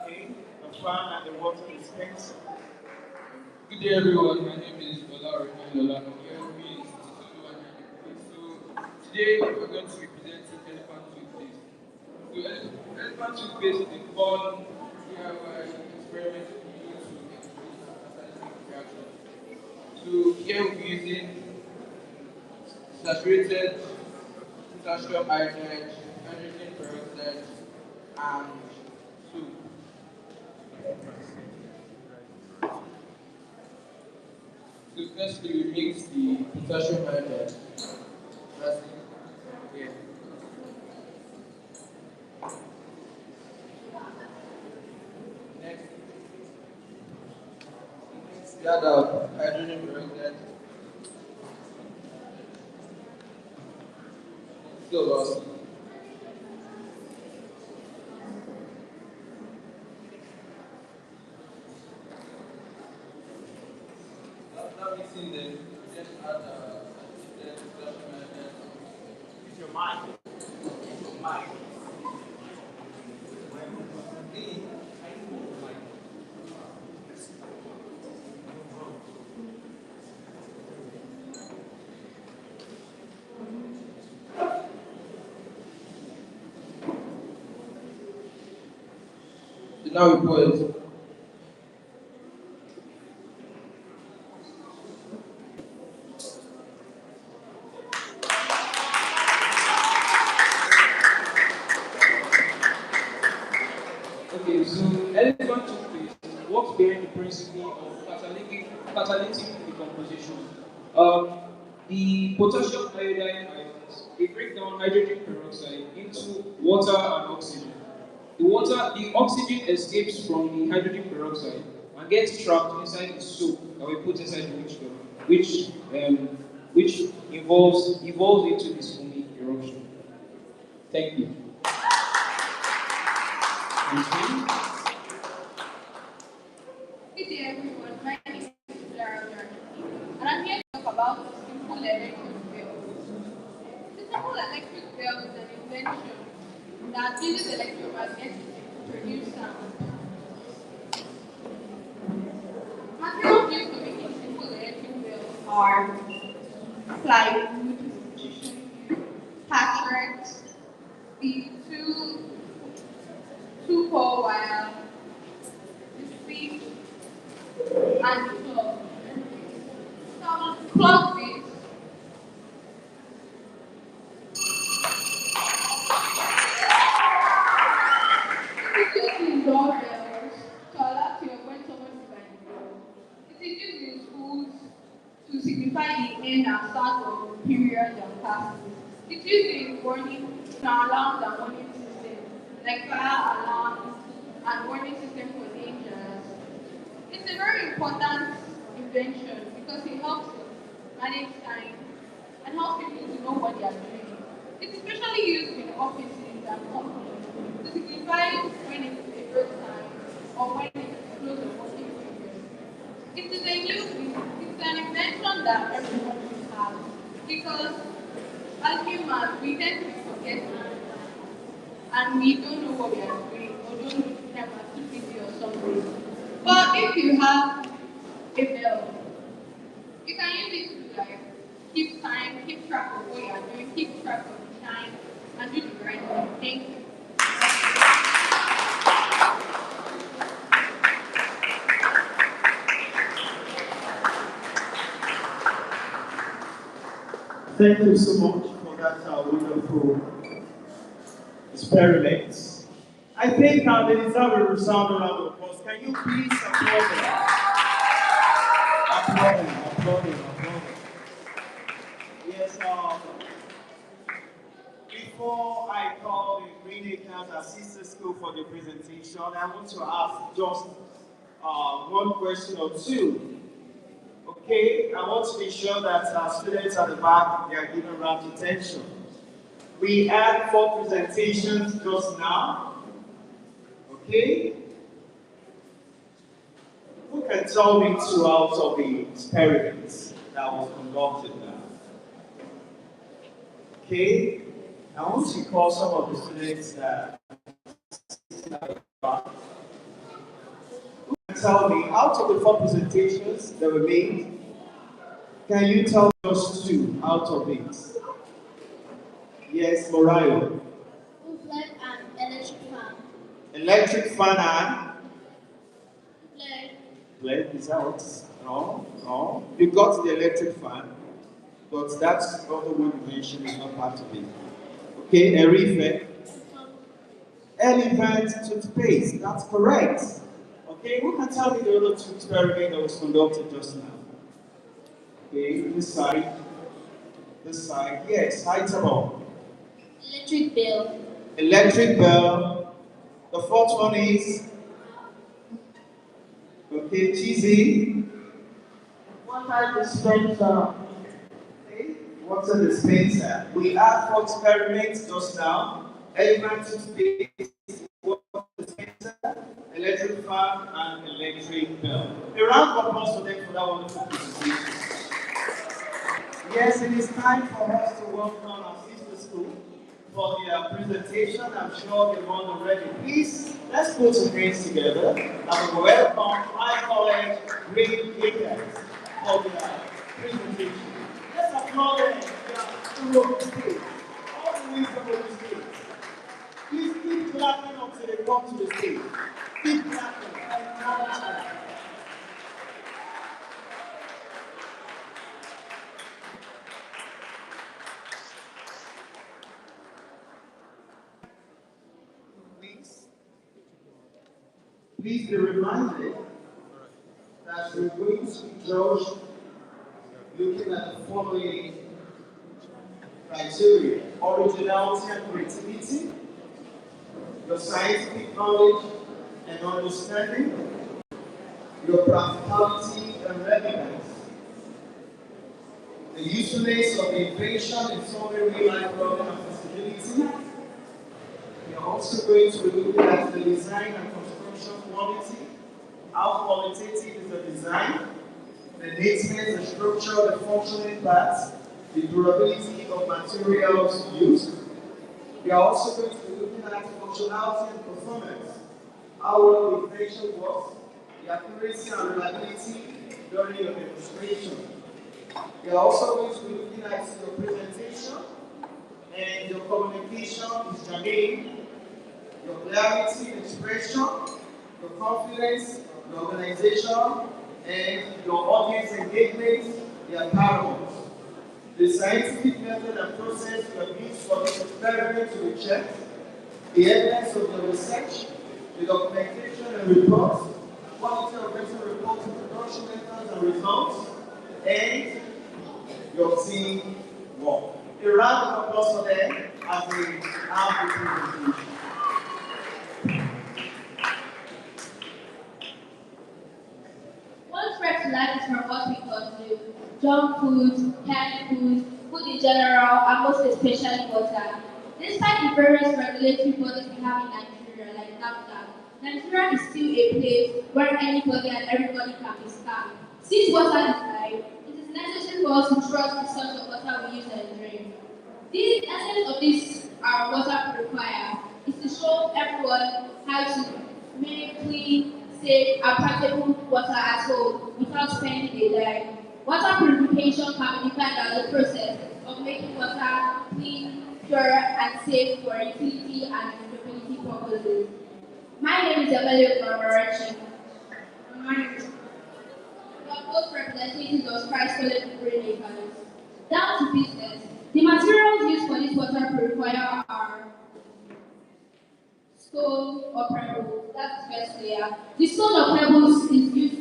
S2: Okay, the fan and the water dispenser.
S6: Good day, everyone. My name is Ola Lola. I'm here with me is Titolu Anyanike. So today we're going to be presenting elephant toothpaste. So elephant toothpaste is a fun DIY experiment we do to introduce catalytic reaction. So here we're using saturated potassium iodide, hydrogen peroxide, and soup. So firstly, we mix the potassium iodide. That's it. Yeah. Next, we add our hydrogen peroxide. Still lost. After mixing them, just add the potassium iodide.
S2: Use your mic. Mic.
S6: So now we pour it. Okay, so elephant toothpaste works bearing the principle of catalytic decomposition. The potassium iodide ions, they break down hydrogen peroxide into water and oxygen. The oxygen escapes from the hydrogen peroxide and gets trapped inside the soap that we put inside the mixture, which evolves into this foamy eruption. Thank you.
S9: Good day, everyone. My name is Clara Jarney, and I'm here to talk about the simple electric bill. The simple electric bill is an invention that uses electromagnetism to produce sound. Materials used to make a simple electric bill are plywood, patchwork, the two-pole wire, the stick, and the plug. So plug this. It is used in doorbells to alert you when someone is behind the door. It is used in schools to signify the end and start of periods and classes. It is used in warning, alarms and warning systems, like fire alarms and warning system for dangers. It's a very important invention because it helps manage time and helps people to know what they are doing. It's especially used in offices and companies to signify when it's a break time or when it's close of working period. It's an invention that everyone should have because as humans we tend to forget and we don't know what we are doing or don't know if we have activity or something. But if you have a bell, you can use it to like keep time, keep track of what you are doing, keep track of the time, and do the right thing. Thank you.
S2: Thank you so much for that wonderful experiment. I think they deserve a resounding round of applause. Can you please applaud them? Applaud them, applaud them, applaud them. Yes, before I call the Green Acres Assistant School for the presentation, I want to ask just one question or two. Okay, I want to be sure that our students at the back, they are given rapt attention. We had 4 presentations just now. Okay? Who can tell me 2 out of the experiments that was conducted now? Okay? I want to call some of the students that who can tell me out of the 4 presentations that were made, can you tell us 2 out of it? Yes, Morayo.
S11: Leg and electric fan.
S2: Electric fan and
S11: Leg.
S2: LED is out. No, no. You got the electric fan, but that's not the one you mentioned is not part of it. Okay, Erife. Elephant toothpaste, that's correct. Okay, who can tell me the other 2 experiments that was conducted just now? Okay, this side. This side. Yes, high table.
S11: Electric bell.
S2: Electric bell. The 4th one is okay, cheesy.
S10: Water dispenser.
S2: Okay, water dispenser. We had 4 experiments just now. Elephant toothpaste, water dispenser, electric fan, and electric bell. A round of applause for them for that wonderful presentation. Yes, it is time for us to welcome our sister school for their presentation. I'm sure they want already. Please, let's put our hands together and welcome High College Green Acres for their presentation. Let's applaud them. They are full of the stage. All the way from the stage. Please keep clapping until they come to the stage. Keep clapping and come to them. Please be reminded that we're going to be judged looking at the following criteria: originality and creativity, your scientific knowledge and understanding, your practicality and relevance, the usefulness of the invention in solving real-life problem and feasibility. We are also going to be looking at the design and construction quality, how qualitative is the design, the neatness, the structure, the functioning parts, the durability of materials used. We are also going to be looking at functionality and performance, how well the invention works, the accuracy and reliability during your demonstration. We are also going to be looking at your presentation and your communication is germane, your clarity in expression, your confidence, your organization, and your audience engagement, their paramount. The scientific method and process you have used for this experiment to be checked, the evidence of your research, the documentation and reports, quality of written reports and production methods and results, and your team work. A round of applause for them as they have the presentation.
S11: What spread to life is from what we consume: junk food, canned food, food in general, and most especially water. Despite the various regulatory bodies we have in Nigeria, like NAFTA, Nigeria is still a place where anybody and everybody can be scammed. Since water is life, it is necessary for us to trust the source of water we use and drink. The essence of this our water purifier is to show everyone how to make clean, safe, and practical water at home without spending a dime. Water purification can be defined as the process of making water clean, pure, and safe for utility and drinkability purposes. My name is Emily Marachi. We are both representatives of Christ College Green Acres. Down to business. The materials used for this water purifier are stone or pebble. That's the first
S9: layer. The stone of pebbles is used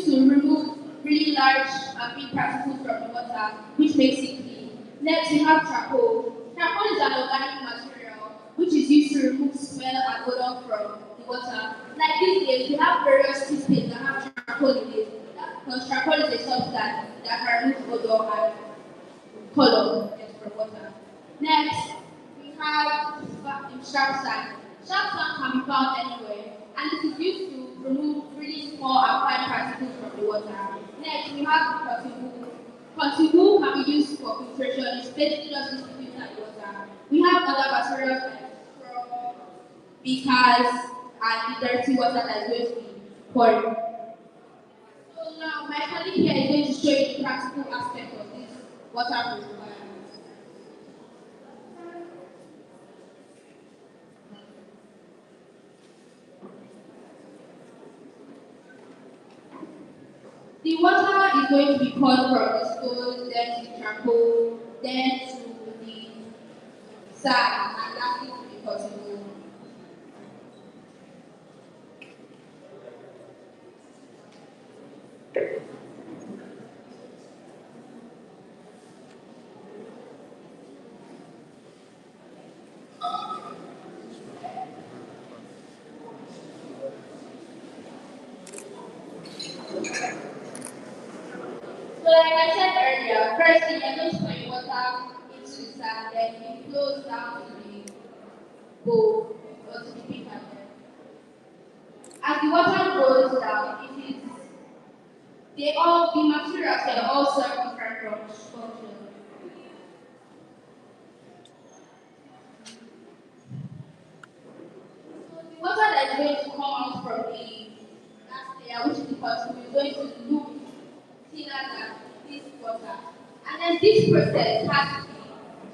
S9: to remove really large and big particles from the water, which makes it clean. Next, we have charcoal. Charcoal is an organic material which is used to remove smell and odor from the water. Like these days, we have various toothpaste that have charcoal in it. Because charcoal is a substance that can remove odor and color from water. Next, we have sharp sand. Sharp sand can be found anywhere, and it is used to remove really small and fine particles from the water. Next, we have cotton wool. Cotton wool can be used for filtration. It's basically just used to filter the water. We have other materials like straw, beakers, and the dirty water that is going to be poured. So now, my colleague here is going to show you the practical aspect of this water purifier. The water is going to be poured from the stone, then to the charcoal, then to the sand, and lastly to the cotton wool. So like I said earlier, firstly you're going to pour your water into the sand, then it flows down to the bowl or to the beaker. As the water goes down, the materials they all serve different functions. So the water that is going to come out from the last layer, which is the cotton, is going to look thinner than this water. And then this process has to be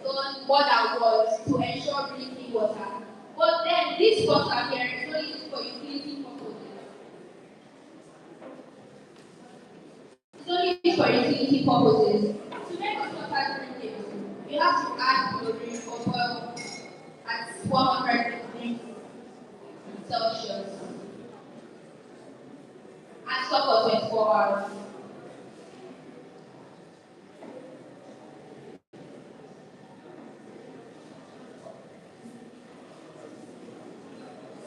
S9: done more than once to ensure really clean water. But then this water here is only used for utility purposes. It's only used for utility purposes. To make us water drinkable, you have to add chlorine or oil at 100 degrees Celsius and stop for 24 hours.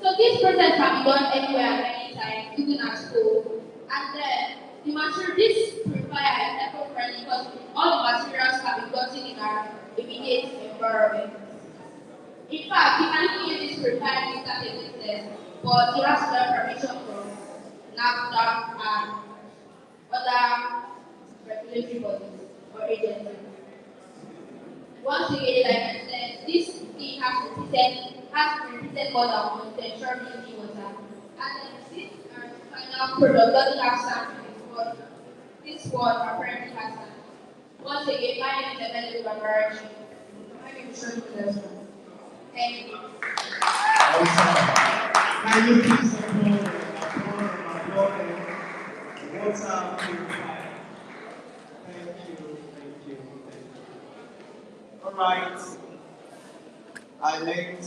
S9: So this process can be done anywhere at any time, even at school. And then this purifier is eco-friendly because all the materials can be gotten in our immediate environment. In fact, you can even use this purifier to start a business, but you have to get permission from NAFDAC and other regulatory bodies or agencies. Once again, like I said, this thing has to be repeated more than once to ensure drinking water. And then this final product doesn't have sand in it, but this one apparently has sand. Once again, my name is Emily Barbarachi. My name is Shirley Leslie. Thank you.
S2: Can you please applaud water purifier? Thank you. All right. I learned.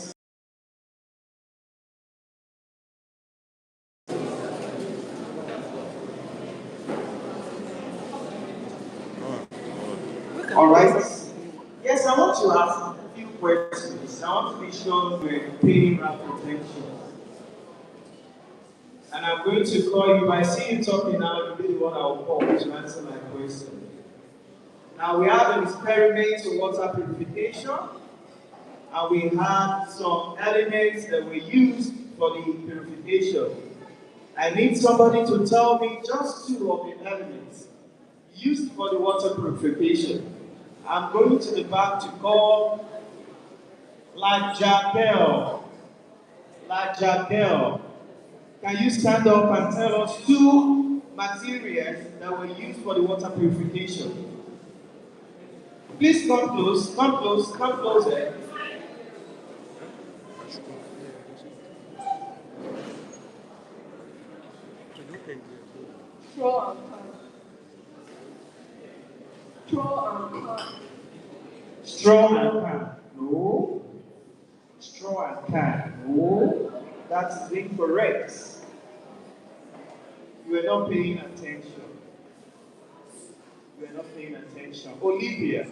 S2: All right. Yes, I want to ask a few questions. I want to be sure we're paying our attention. And I'm going to call you. I see you talking now. You'll be the one I'll call to answer my question. Now we have an experiment in water purification, and we have some elements that we used for the purification. I need somebody to tell me just two of the elements used for the water purification. I'm going to the back to call Lajabel. Lajabel. Can you stand up and tell us two materials that were used for the water purification? Please come close, come closer.
S10: Straw and can.
S2: Straw and can. No. Straw and can. No. That that is incorrect. You are not paying attention. You are not paying attention. Olivia.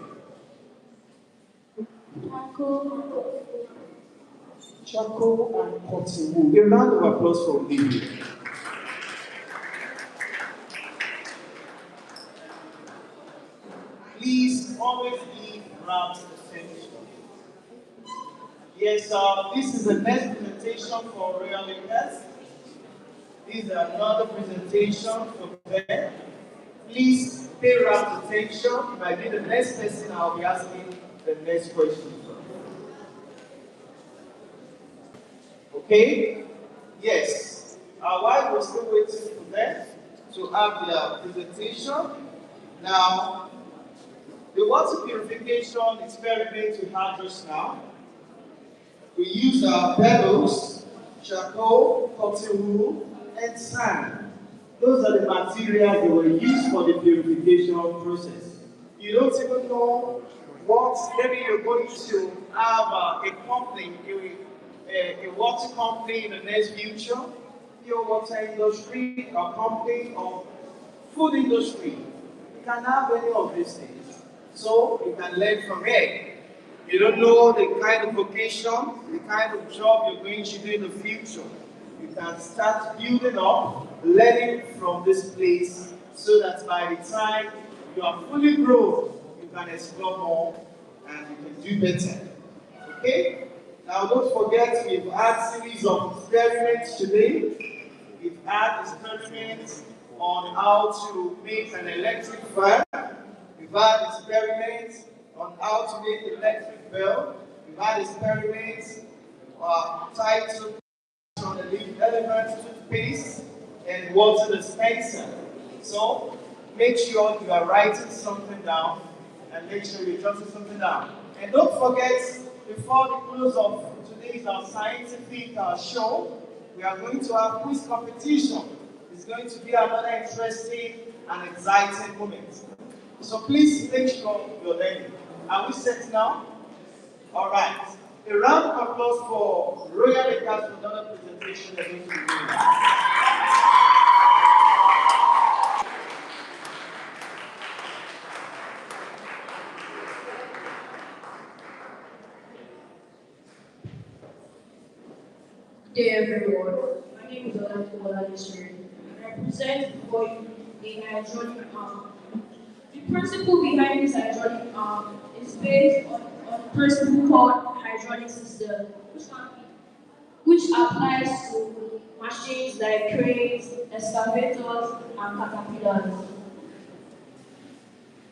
S2: Charcoal and cotton wool. A round of applause for Olivia. Please always give rapt attention. Yes, this is the next presentation for Royal Lakers. This is another presentation for them. Please pay rapt attention. If I be the next person, I'll be asking the next question. Okay? Yes. While we're still waiting for them to have their presentation, now, the water purification experiment we had just now, we used our pebbles, charcoal, cotton wool, and sand. Those are the materials that were used for the purification process. You don't even know what, maybe you're going to have a company, a water company in the next future, your water industry, a company of food industry. You can have any of these things. So you can learn from it. You don't know the kind of vocation, the kind of job you're going to do in the future. You can start building up, learning from this place, so that by the time you are fully grown, you can explore more and you can do better. Okay? Now don't forget, we've had series of experiments today. We've had experiments on how to make an electric fan. We've had experiments on how to make an electric bell. We've had experiments titled on the leaf element toothpaste and water dispenser. So make sure you are writing something down and make sure you're jotting something down. And don't forget, before the close of today's scientific show, we are going to have quiz competition. It's going to be another interesting and exciting moment. So please make sure you're learning. Are we set now? All right. A round of applause for Royal Lakers for another presentation they're going to be doing.
S13: Good day, everyone. My name is Olamide Oladesiri, and I present for you the hydraulic arm. The principle behind this hydraulic arm is based on a principle called hydraulic system, which applies to machines like cranes, excavators, and caterpillars.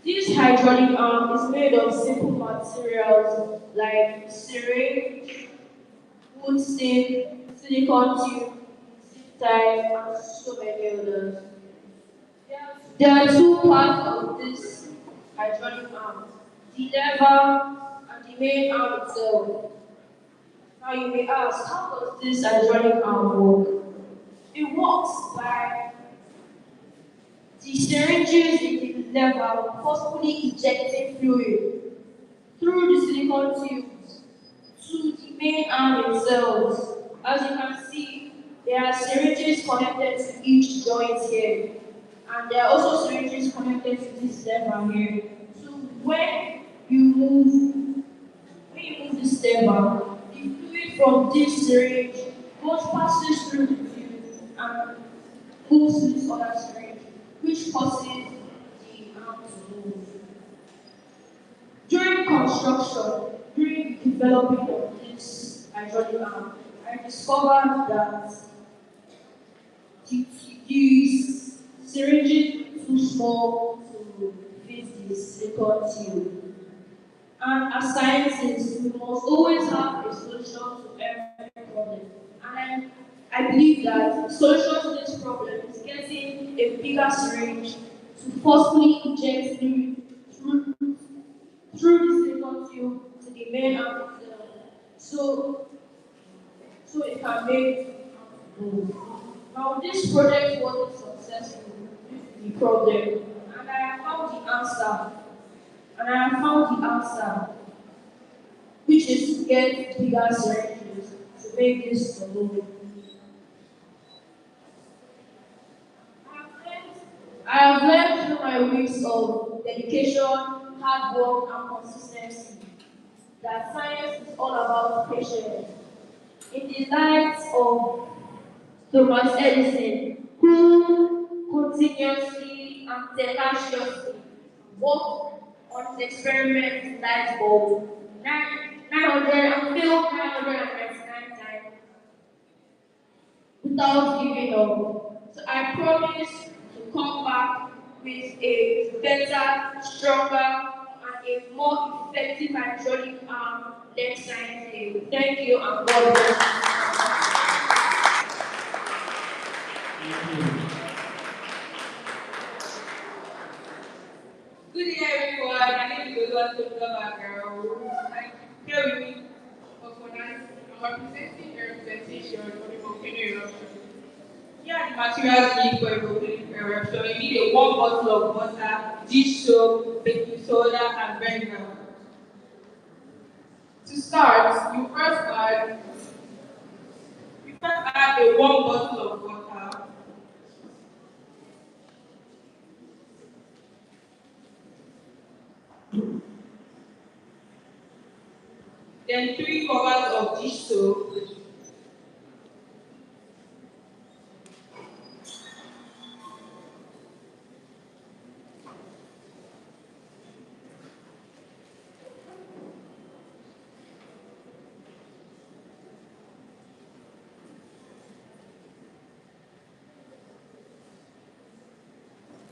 S13: This hydraulic arm is made of simple materials like syringe, wood stick, silicone tube, zip tie, and so many others. There are two parts of this hydraulic arm, the lever and the main arm itself. Now you may ask, how does this hydraulic arm work? It works by the syringes in the lever forcefully ejecting fluid through the silicone tubes to the main arm itself. As you can see, there are syringes connected to each joint here, and there are also syringes connected to this lever here. So when you move this lever, the fluid from this syringe passes through the tube and moves to this other syringe, which causes the arm to move. During construction, during developing of this hydraulic arm, I discovered that the syringe is too small to fit the silicone tube. And as scientists, we must always have a solution to every problem. And I believe that the solution to this problem is getting a bigger syringe to forcefully inject fluid through the silicone tube to the main arm itself, so it can make move. Now this project wasn't successful due to the problem, and I have found the answer. Which is to get bigger syringes to make this move. my weeks of dedication, hard work, and consistency that science is all about patience. In the light of Thomas Edison, who continuously and tenaciously worked on his experiment light bulb 900 and failed 999 times without giving up. So I promise to come back with a better, stronger, and a more effective hydraulic arm next science day. Thank you and God bless you.
S10: Good day, everyone. My name is Olua Tobagaro. I'm here with me for finance. I'm representing a representation for the volcano eruption. Here are the materials needed for a volcanic eruption. You need a 1 bottle of water, dish soap, baking soda, and vinegar. To start, you first add a 1 bottle of water. Then 3 covers of dish soap.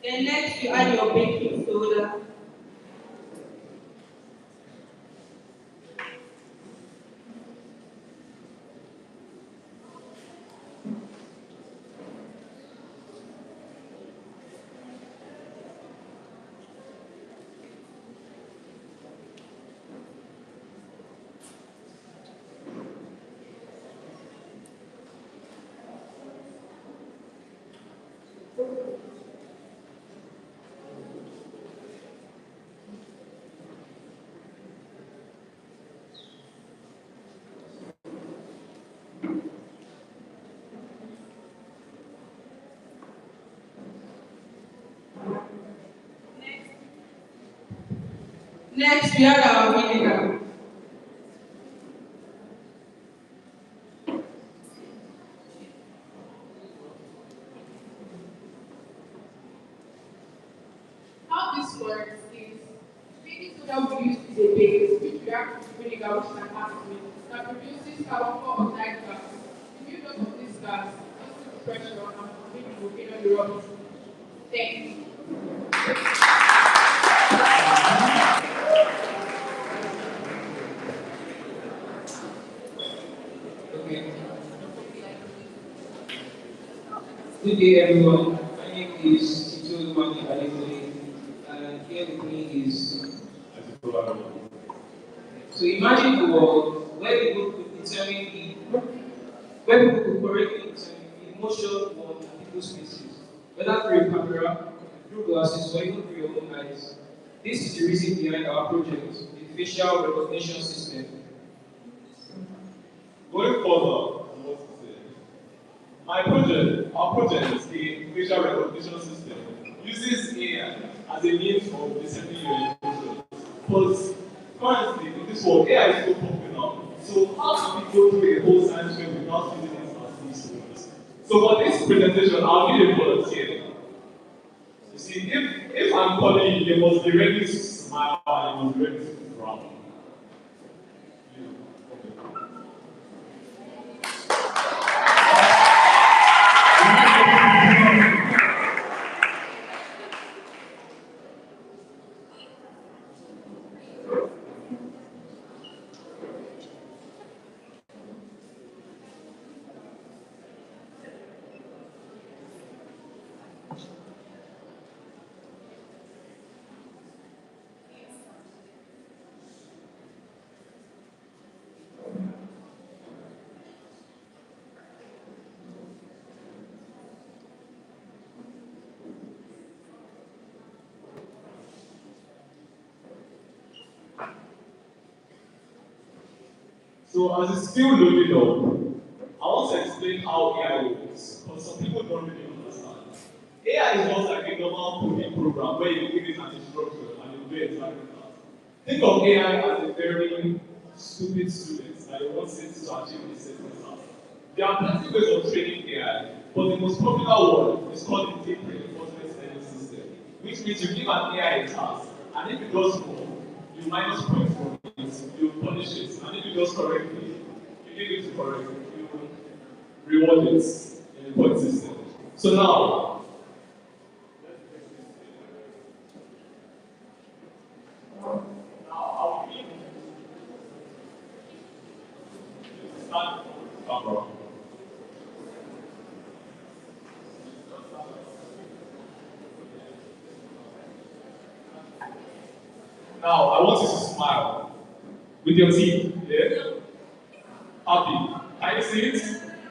S10: Then next you add your baking soda. Next, we add our vinegar. How this works is baking soda we use is a base which reacts with vinegar, which is an acid that produces carbon dioxide gas. The buildup of this gas causes pressure and make the volcano erupt. Thank you.
S6: Okay. Good day, everyone. My name is Tito Lumani Adekule, and here with me is. So imagine a world where people could determine where people could correctly determine the emotion of people's faces, whether through a camera, through glasses, or even through your own eyes. This is the reason behind our project, the facial recognition system.
S3: Going further on what you said, our project, the facial recognition system, uses AI as a means of discerning your emotions. Because currently, in this world, AI is so popular. So how do we go through a whole science fair without using it as these words? So for this presentation, I'll need a volunteer. You see, if I'm calling you, you must be ready to smile and you must be ready to frown. So as it's still loading up, I want to explain how AI works, because some people don't really understand. AI is just like a normal coding program where you give it an instruction and you do exactly that. Think of AI as a very stupid student that you want it to achieve a certain task. There are plenty ways of training AI, but the most popular one is called the deep reinforcement learning system, which means you give an AI a task, and if it does wrong, you minus points from it, you punish it, and if it does correctly, you give it to correct it, you reward it in a point system. So now, now, I want you to smile with your teeth. Yeah? Happy. Can you see it?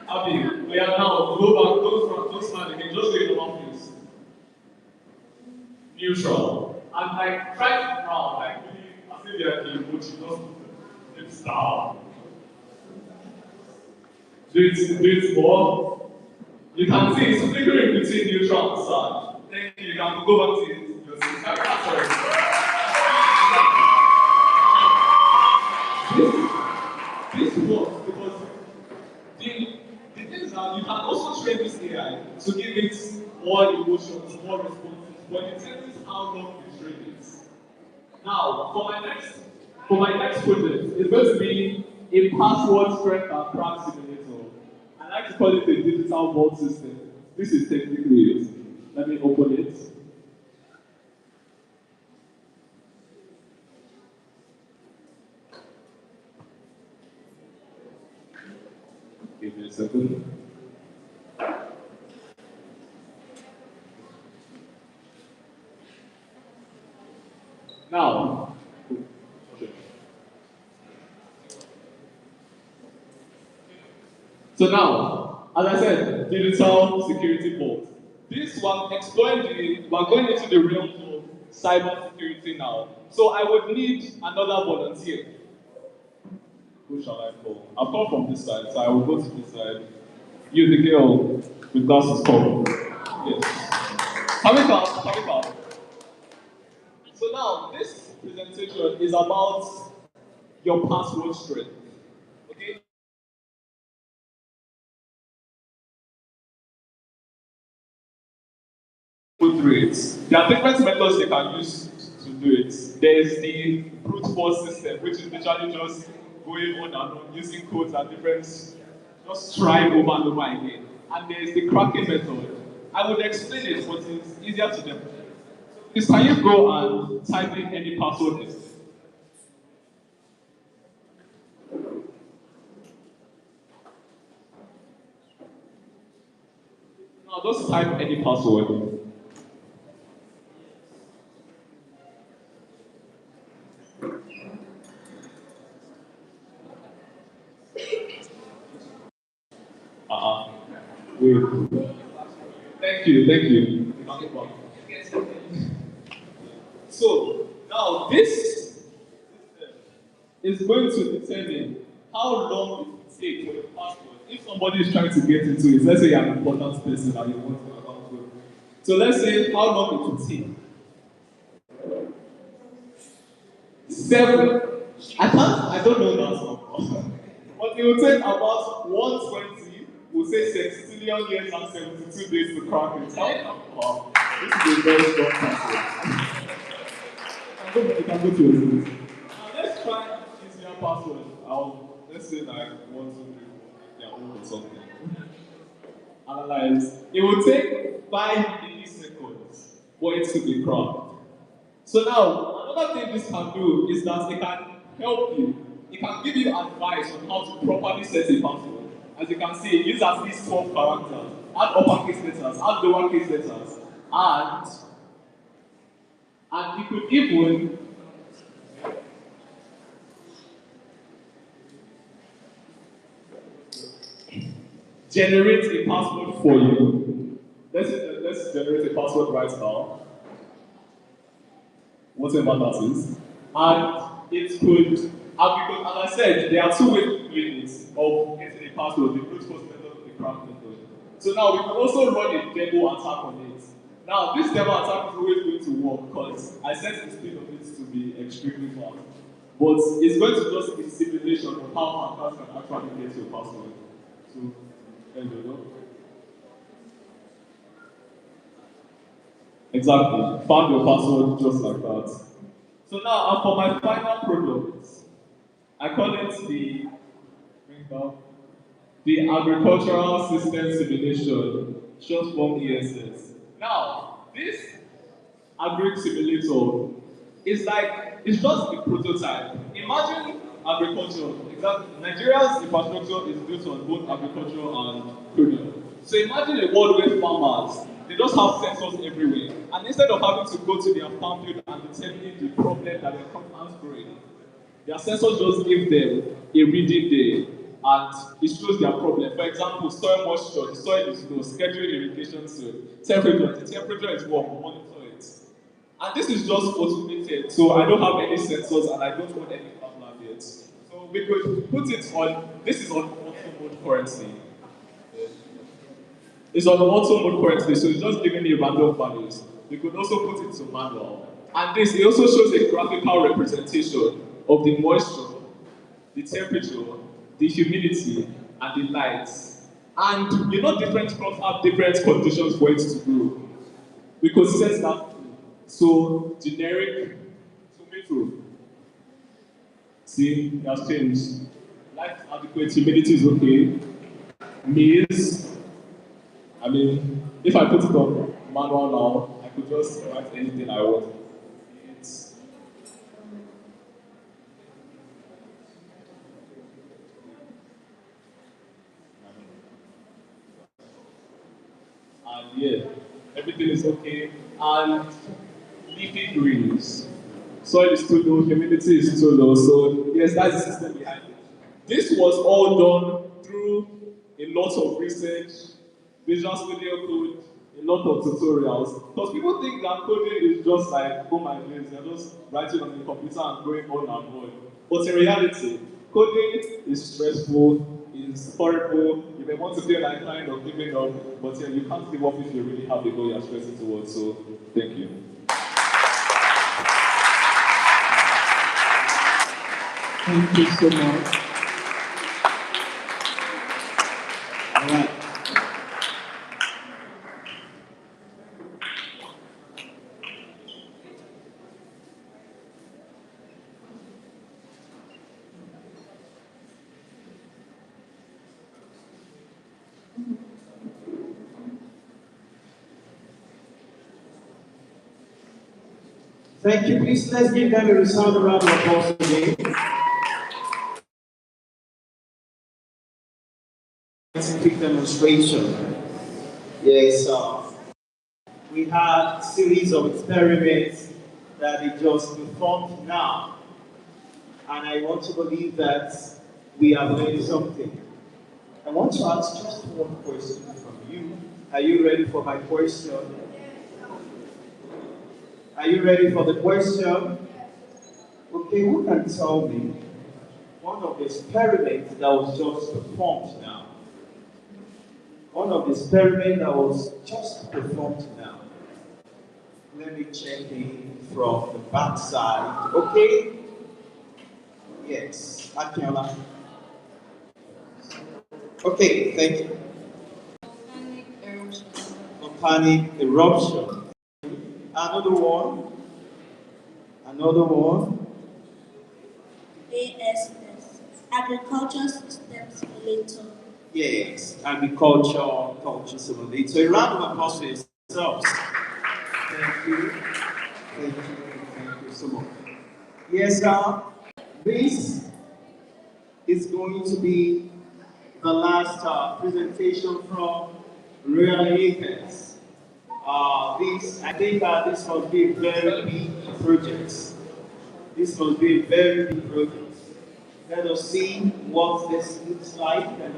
S3: Happy. We are now. Go back. Don't smile again. Just do it normal, please. Neutral. And like try to frown, like really, as if they're the emoji, just lip star. Do it more. You can see it's flickering between neutral and sad. Thank you. You can go back to your seat. Sorry. This works because the things are you can also train this AI to give it more emotions, more responses, but it tells how long you train it. Now, for my next project, it's going to be a password strength and crack simulator. I like to call it a digital vault system. This is technically it. Let me open it. Give me a second. Now, so now, as I said, digital security vault. This one, we're going into the realm of cyber security now. So I would need another volunteer. Who shall I call? I've come from this side, so I will go to this side. You, the girl with glasses, call. Yes. Come up. So now, this presentation is about your password strength. Okay? Go through it. There are different methods they can use to do it. There's the brute force system, which is literally just going on and on, using codes and different, just trying over and over again. And there's the cracking method. I would explain it, but it's easier to demonstrate. Please, can you go and type in any password list? Now, just type any password. Wait. Thank you. So, now this is going to determine how long it will take for the password. If somebody is trying to get into it, let's say you're an important person and you want to account with. So let's say how long it will take. 7. I don't know that number. But it will take about 120, we'll say 60 years and 72 days to crack it. Wow. This is a very strong password. You can go to your seat. Now let's try easier password. Let's say like 1, 2, 3, 4, yeah, or something. Analyze. It will take 5 milliseconds for it to be cracked. So now, another thing this can do is that it can help you. It can give you advice on how to properly set a password. As you can see, it uses at least 12 characters. Add uppercase letters, add lowercase letters, and you could even generate a password for you. Let's generate a password right now. Whatever that is. And it could, because as I said, there are 2 ways of doing this, of getting a password, the brute force method and the crack method. So now we can also run a demo attack on it. Now, this demo attack is always going to work because I set the speed of it to be extremely fast. But it's going to just be simulation of how hackers can actually get your password. So, there you go. Exactly. Found your password just like that. So now, for my final product, I call it the Agricultural System Simulation, short form ESS. Now, this agri simulator is like, it's just a prototype. Imagine agriculture. Exactly. Nigeria's infrastructure is built on both agriculture and produce. So imagine a world where farmers, they just have sensors everywhere. And instead of having to go to their farm field and determine the problem that their crop is growing, their sensors just give them a reading there and it shows their problem. For example, soil moisture, the soil is low, schedule irrigation soil, temperature, the temperature is warm, monitor it. And this is just automated, so I don't have any sensors and I don't own any farmland yet. So we could put it on, this is on auto mode currently. It's on auto mode currently, so it's just giving me random values. We could also put it to manual. And this, it also shows a graphical representation of the moisture, the temperature, the humidity, and the light. And you know different crops have different conditions for it to grow. We could set that. So generic tomato. See, it has changed. Light adequate, humidity is okay. Maize. I mean, if I put it on manual now, I could just write anything I want. And yeah, everything is okay. And leafy greens. Soil is too low, humidity is too low. So yes, that's the system behind it. This was all done through a lot of research, Visual Studio Code, a lot of tutorials. Because people think that coding is just like, oh my goodness, they're just writing on the computer and going on and on. But in reality, coding is stressful, is horrible. You may want to feel like kind of giving up, but yeah, you can't give up if you really have a goal you're stressing towards. So thank you.
S2: Thank you so much. All right. Thank you. Please let's give them a resounding round of applause again. Scientific demonstration. Yes, we had a series of experiments that they just performed now. And I want to believe that we have learned something. I want to ask just one question from you. Are you ready for my question? Are you ready for the question? Okay, who can tell me one of the experiments that was just performed now? One of the experiments that was just performed now. Let me check in from the back side. Okay? Yes, Akiola. Okay, thank you.
S13: Volcanic eruption.
S2: Volcanic eruption. Another one. Another one.
S13: ASS. Agriculture System Simulator.
S2: Yes, agriculture simulator. A round of applause for yourselves. Thank you. Thank you. Thank you so much. Yes, this is going to be the last presentation from Royal Acres. I think this must be a very big project. This must be a very big project. Let us see what this looks like and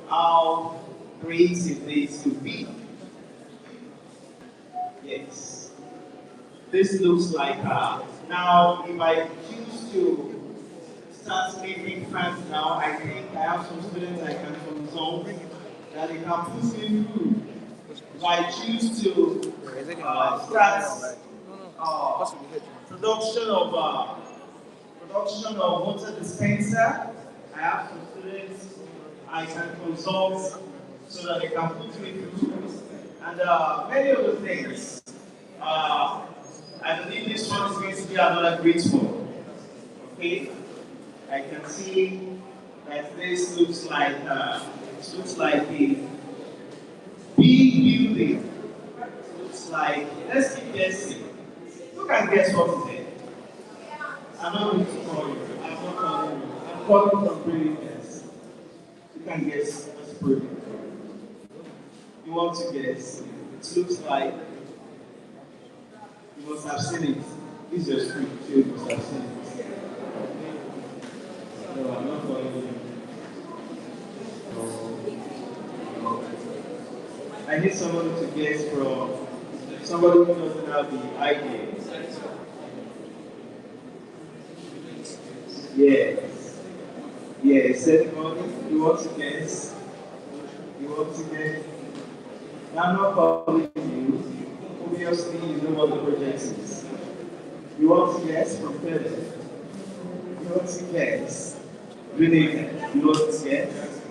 S2: how great it needs to be. Yes. This looks like now if I choose to start making friends now, I think I have some students I can consult that they can put me through if I choose to start production of water dispenser, I have some students I can consult so that they can put me through. And many other things. I believe this one is going to be another great one. Okay? I can see that this looks like a big building. Looks like, let's keep guessing. Who can guess what is it? I'm not going to call you. I'm not calling you. I'm calling from brilliance. You can guess. That's brilliant. You want to guess? It looks like you must have seen it. This is your street, so you must have seen it. No, I'm not calling you. I need somebody to guess from somebody who doesn't have the idea. Yes. Yes, anybody? You want to guess? You want to guess? Now, I'm not calling you. Obviously, you know what the project is. You want to guess from Pedro? You want to guess? Really? You want to guess?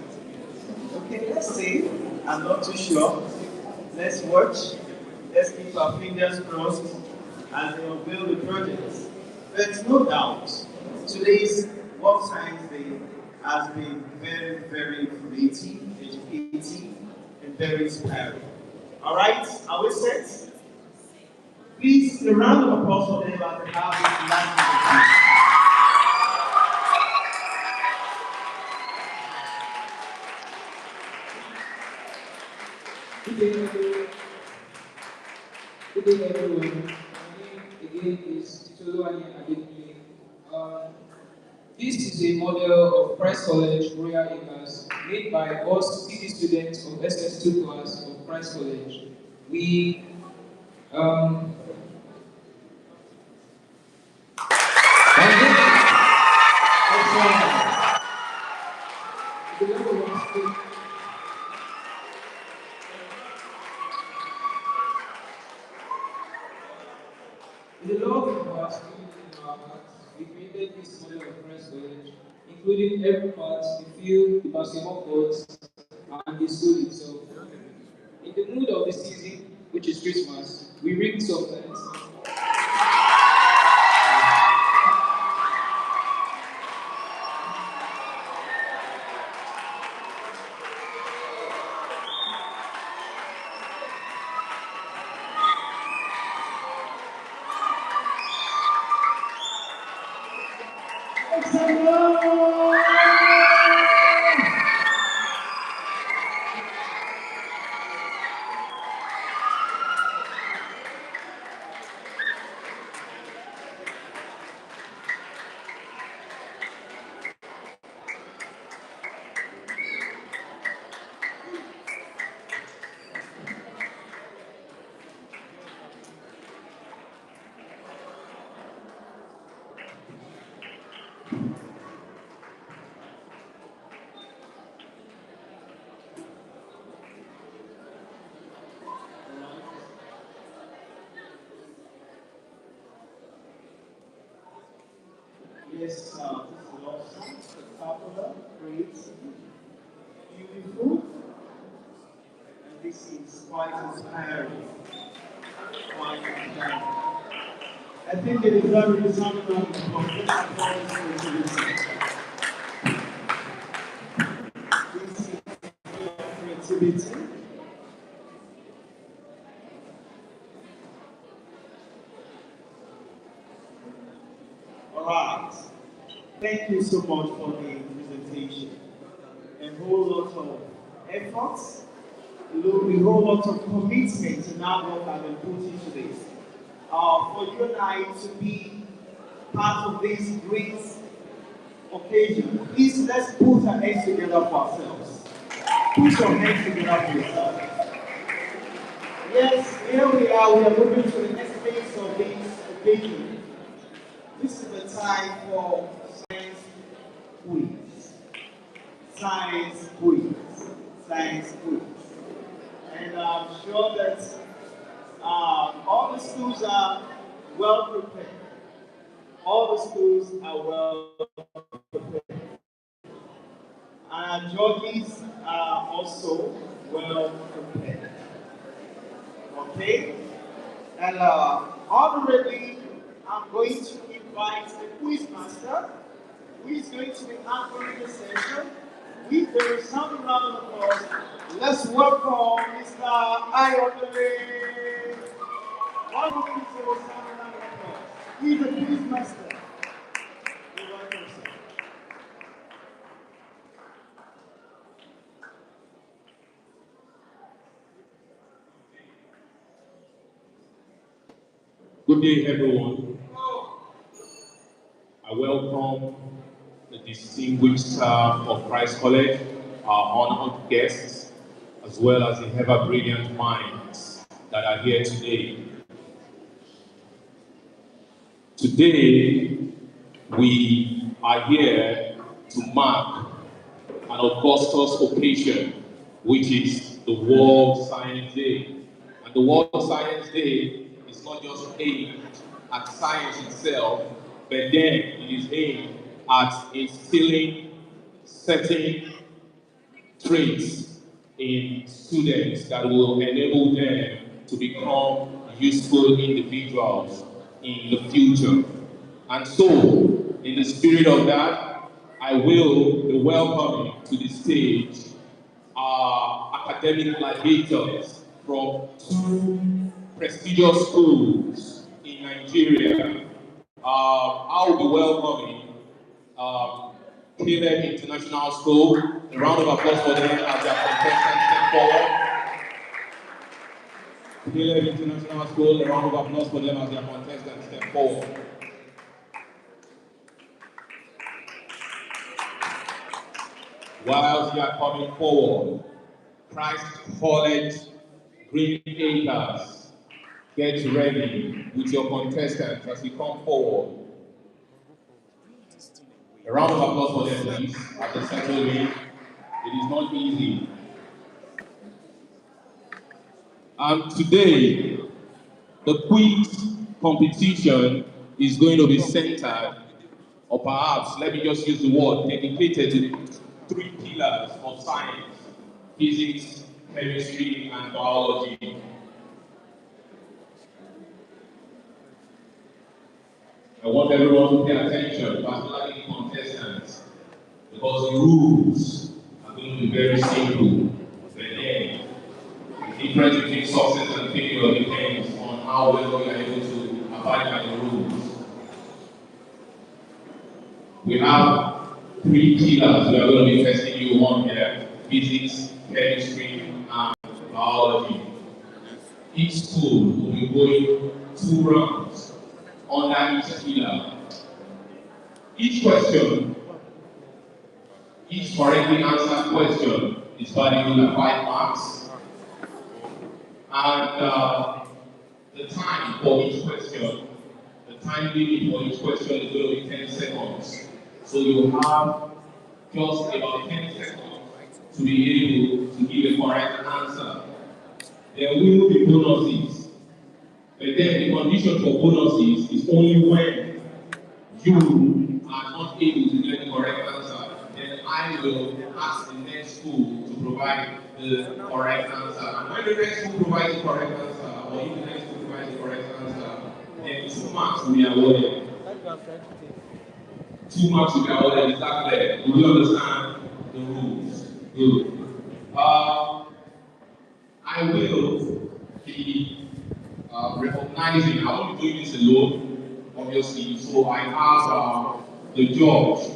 S2: Okay, let's see. I'm not too sure. Let's watch. Let's keep our fingers crossed as they unveil the project. There's no doubt, today's World Science Day has been very, very informative, educative, and very inspiring. All right, are we set? Please, a round of applause for them as they have this last
S6: Good day, everyone. My name again is Titoluwani Adebile. This is a model of Christ College Royal Acres made by us CD students of SS2 class of Christ College. We with the love of our students in our hearts, we created this model of Christ College, including every part, the field, the basketball courts, and the school itself. In the mood of the season, which is Christmas, we ring sometimes.
S2: Yes, this is awesome, spectacular, great, beautiful, and this is quite inspiring. Quite inspiring. I think it is very resounding from this is creativity. Alright. Thank you so much for the presentation. A whole lot of efforts, a whole lot of commitment and hard work have been put into this. For you and I to be part of this great occasion, please let's put our heads together for ourselves. Put your heads together for yourself. Yes, here we are moving to the next phase of this occasion. This is the time for science quiz. Science quiz. Science quiz. and I'm sure that all the schools are well prepared. All the schools are well prepared. And Georgies are also well prepared. Okay? And already I'm going to invite the quiz master who is going to be anchoring the session with a resounding round of applause. Let's welcome Mr. Ayodele. Welcome to a resounding round of applause. He's the quiz master. You're welcome, sir.
S3: Good day, everyone. I welcome the distinguished staff of Christ College, our honored guests, as well as the ever-brilliant minds that are here today. Today, we are here to mark an Augustus occasion, which is the World Science Day. And the World Science Day is not just aimed at science itself, but then it is aimed at instilling certain traits in students that will enable them to become useful individuals in the future. And so, in the spirit of that, I will be welcoming to the stage our academic gladiators from two prestigious schools in Nigeria. I'll be welcoming Caleb International School. A round of applause for them as their contestants step forward. Caleb International School, a round of applause for them as their contestants step forward. Whilst you are coming forward, Christ College, Green Acres, get ready with your contestants as you come forward. A round of applause for them, please, as they settle in. It is not easy. And today, the quiz competition is going to be centered, or perhaps, let me just use the word, dedicated to the three pillars of science: physics, chemistry, and biology. I want everyone to pay attention, particularly the contestants, because the rules are going to be very simple. But then, the difference between success and failure depends on how well you are able to abide by the rules. We have three pillars we are going to be testing you on here: physics, chemistry, and biology. Each school will be going 2 rounds under each pillar. Each correctly answered question is valued at 5 marks. And the time for each question, the time limit for each question is going to be 10 seconds. So you have just about 10 seconds to be able to give a correct answer. There will be bonuses. But then the condition for bonuses is only when you are not able to get the correct answer. Then I will ask the next school to provide the correct answer. And when the next school provides the correct answer, or if the next school provides the correct answer, then 2 marks will be awarded. 2 marks will be awarded, is that clear? Do you understand the rules? Good. I will be recognizing, I won't be doing this alone, obviously, so I have the judge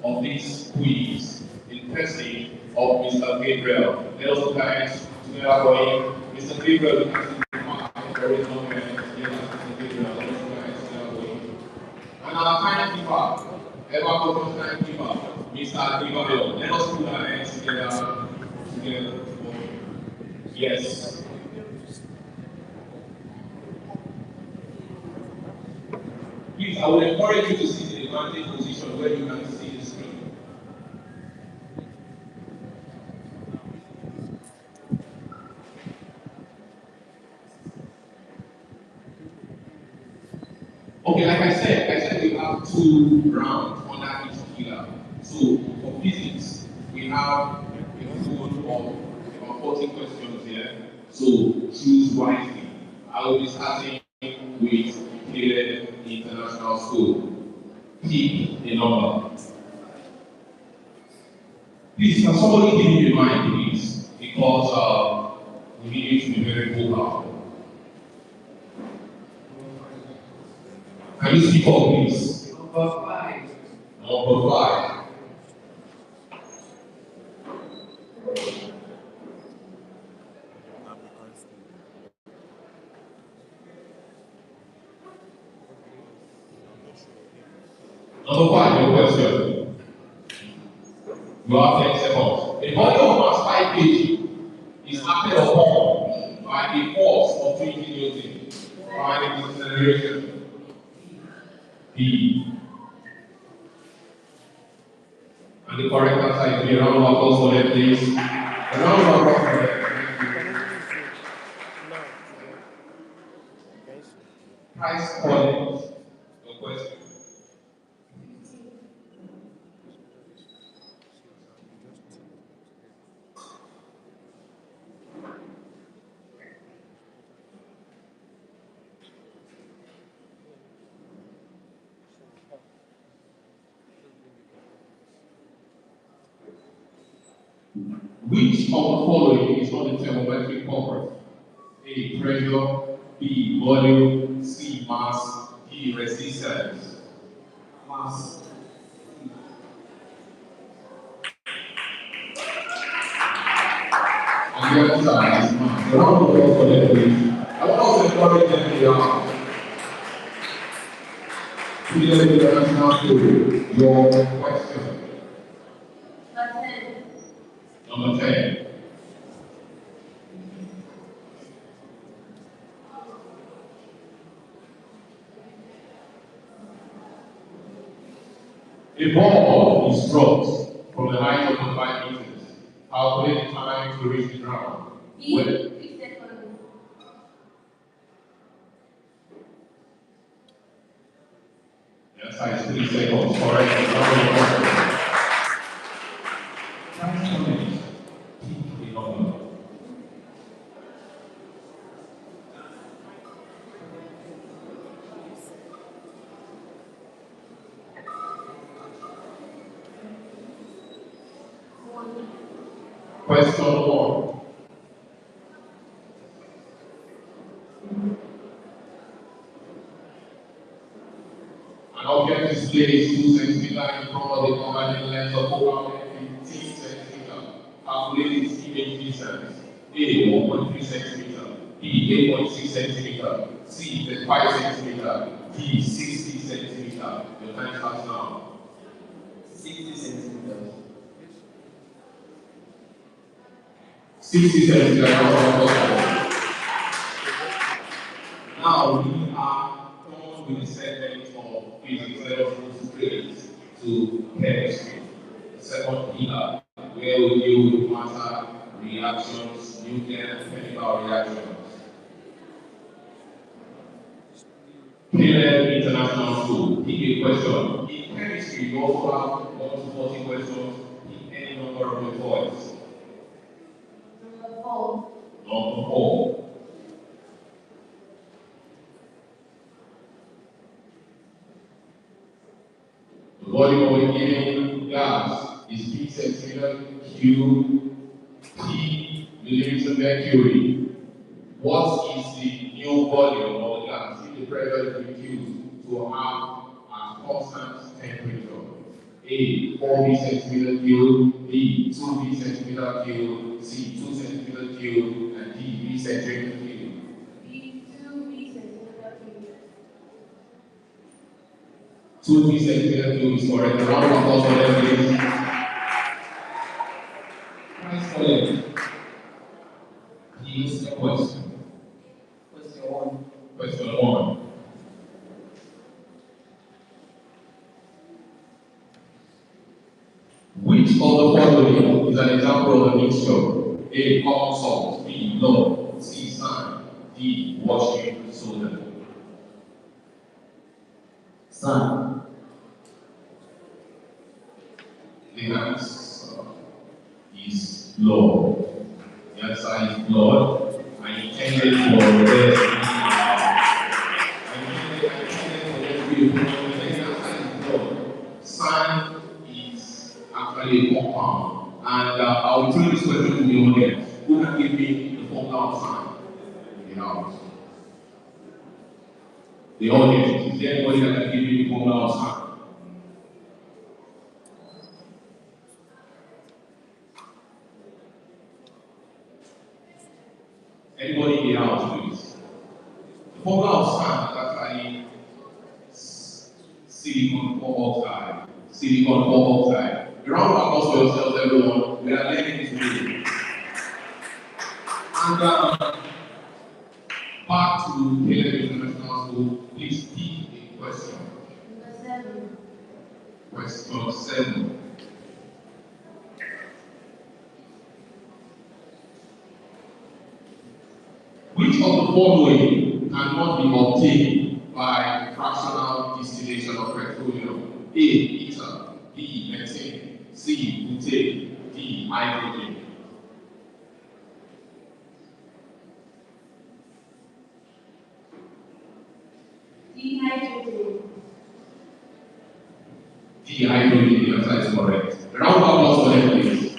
S3: of this quiz in person of Mr. Gabriel. Let us guys together for him. Mr. Gabriel, you can see the mark, there is no man, yes, Mr. Gabriel, let us guys together for him. And our timekeeper, ever focused timekeeper, Mr. Gabriel, let us put our hands together for him. Yes. Please, I would encourage you to sit in a advantage position where you can see the screen. Okay, like I said we have 2 rounds under each pillar. So for physics, we have a full of about 40 questions here. So choose wisely. I will be starting with Caleb International School. Pick a number. Please, can somebody give me a mind, please? Because we need you to be very vocal. Can you speak up, please?
S8: Number 5.
S3: Number 5. Number 5, your question. You have 10 seconds. A body of mass 5 kg is acted upon by a force of 3 kilonewtons by the acceleration. B. And the correct answer is B. A round of applause for them, please. A round of applause for them. Price Collins. Your question. Which of the following is not a thermometric property? A. Pressure. B. Volume. C. Mass. D. Resistance.
S2: Mass.
S3: And the answer is mass. A round of applause for them, please. I want us to encourage them to the International School. Your question. Number 10. A ball is dropped from the height of 5 meters. Calculate the time to reach the ground.
S11: B. 3 seconds.
S3: The answer is 3 seconds. Correct. Question 1. An object is placed 2 centimeters in front of the converging length of over 15 centimeters. Calculate its image distance. A. 1.3 centimeters. B. 8.6 centimeters. C. 35 centimeters. D. 60 centimeters. Your time starts now.
S8: 60 centimeters.
S3: 60 centimeters. Now we are done with the segment of physics. Let us move straight to chemistry. The second pillar, where we deal with matter, reactions, nuclear and chemical reactions. Caleb International School. Pick a question. In chemistry, you also have 1 to 40 questions. Pick any number of your choice.
S11: Number 4.
S3: Number 4. The volume of a given gas is P centimeter Q P millimeters mercury. What is the new volume of the gas if the pressure is reduced to have a constant temperature? A. 4 V centimeter cube. B. 2 V centimeter cube. C. 2 centimeter cube. And D. V centimeter cube.
S11: B. 2 V centimeter cube.
S3: 2 V centimeter cube is correct. A round of applause for them, please. Price for them. Here's the question.
S8: Question 1.
S3: Question 1. Which of the following is an example of a mixture? A. Common salt. B. Blood. C. Sand. D. Washing soda.
S12: Sun.
S3: The answer is blood. The answer is blood. I intended for there to be Sand is actually a compound. And I'll throw this question to the audience. Who can give me the formula of sand in the house? The audience, is there anybody that can give me the formula of sand? Anybody in the house, please? The formula of sand is actually silicon oxide. Silicon oxide. A round of applause for yourselves, everyone. We are learning this today. And back to Caleb International School, please pick a question. Question 7. Which of the following cannot be obtained by fractional distillation of petroleum? A. Ether. B. Methane. C. Butane. D. Hydrogen.
S13: Hydrogen.
S3: D. Hydrogen. The answer is correct. A round of applause for them, please.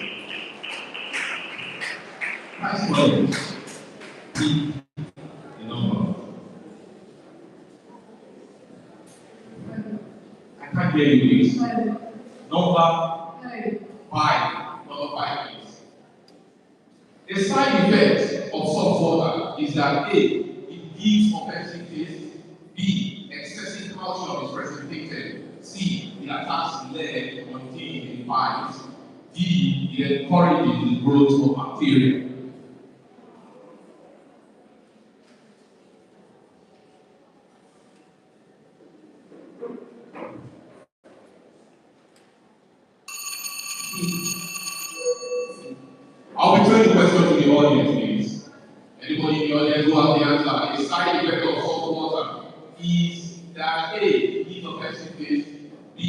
S3: Nice one. D. The number. I can't hear you, please. Number 5. Number 5, please. The side effect of salt water is that A. It gives offensive taste. B. Excessive calcium is precipitated. C. It attacks lead contained in pipes. D. It encourages the growth of bacteria. I'll be throwing the question to the audience, please. Anybody in the audience who has the answer? A side effect of salt water is that A. It gives offensive taste. B.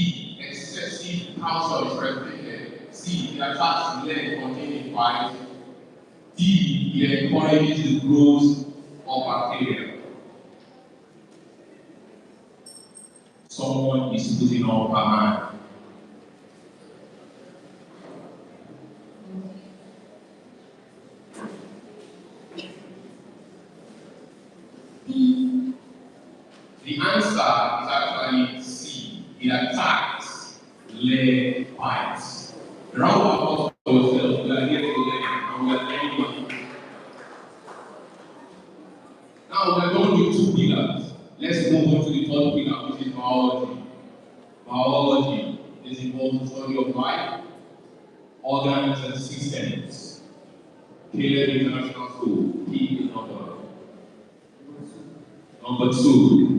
S3: Excessive calcium is precipitated. C. It attacks lead contained in pipes. D. It encourages the growth of bacteria. Someone is putting up a hand. The answer is actually C. It attacks lead pipes. The round of applause for yourself. We are here to learn and we are learning. Now we are going with 2 pillars. Let's move on to the 3rd pillar, which is biology. Biology is involved in the study of life, organs, and systems. Caleb International School. P is number 2.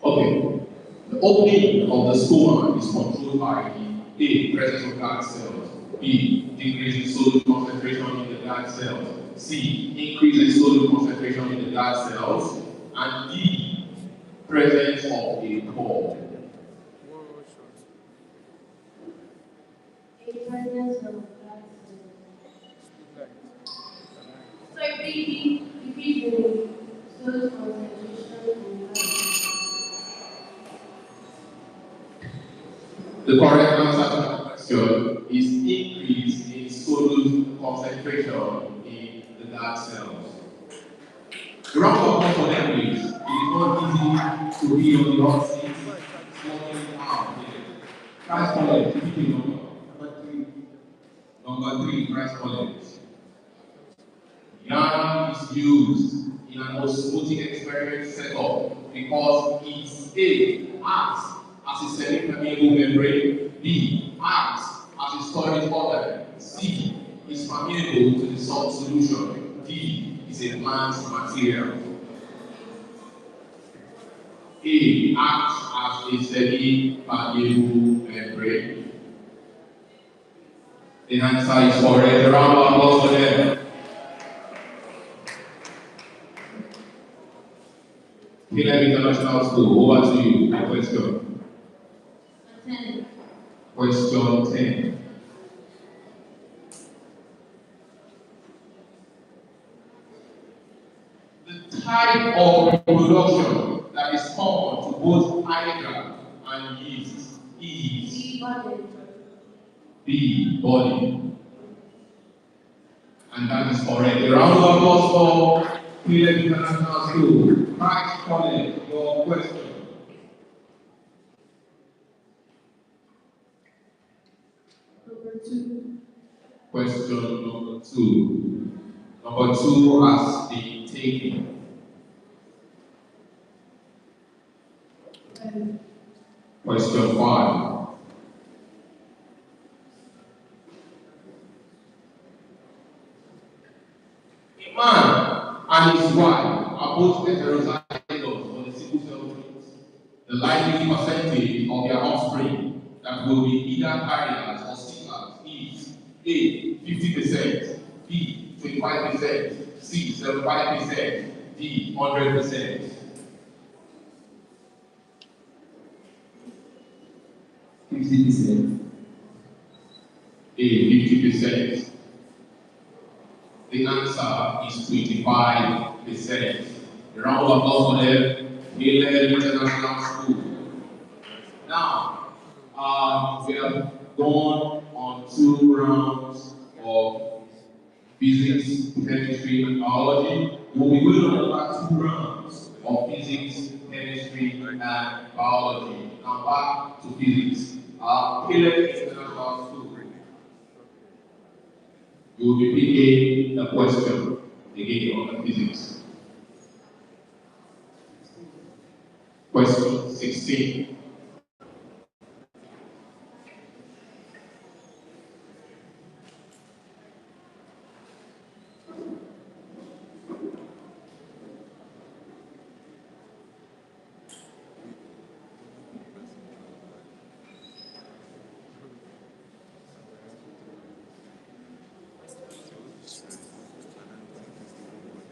S3: Okay. The opening of the stoma is controlled by the A. Presence of guard cells. B. Decrease in sodium concentration in the guard cells. C. Increase in sodium concentration in the guard cells. And D. Presence of a pore.
S13: A presence of guard cells. So B. Decrease in sodium concentration in guard cells.
S3: The correct answer to that question is increase in sodium concentration in the guard cells. The round of applause for them, please. It is not easy to be on the hot seat, smoking out here. Christ College, pick a number. Number 3, Christ College. Yarn is used in an osmotic experiment setup because it A. acts as a semi-permeable membrane. B. Acts as a storage organ. C. Is permeable to the salt solution. D. Is a plant material. A. Acts as a semi-permeable membrane. The answer is correct. A round of applause for them. Caleb International School, over to you. My question.
S11: 10.
S3: Question 10. The type of reproduction that is common to both hydra and yeast is B. Body. And that is correct. A round of applause for Caleb International School. Mike College, your question.
S10: Number 2.
S3: Question number 2. Number 2 has been taken. Question 5. A man and his wife are both heterozygous for the sickle cell trait. The likely percentage of their offspring that will be either carriers or seekers is A. 50%, B. 25%, C. 75%, D. 100%. A. 50%. The answer is 25%. A round of applause for them. Caleb International School. Now, we have gone on 2 rounds of physics, chemistry, and biology. We'll be going on about 2 rounds of physics, chemistry, and biology. Now back to physics. Caleb International School. You will be picking a question again on physics. Question 16.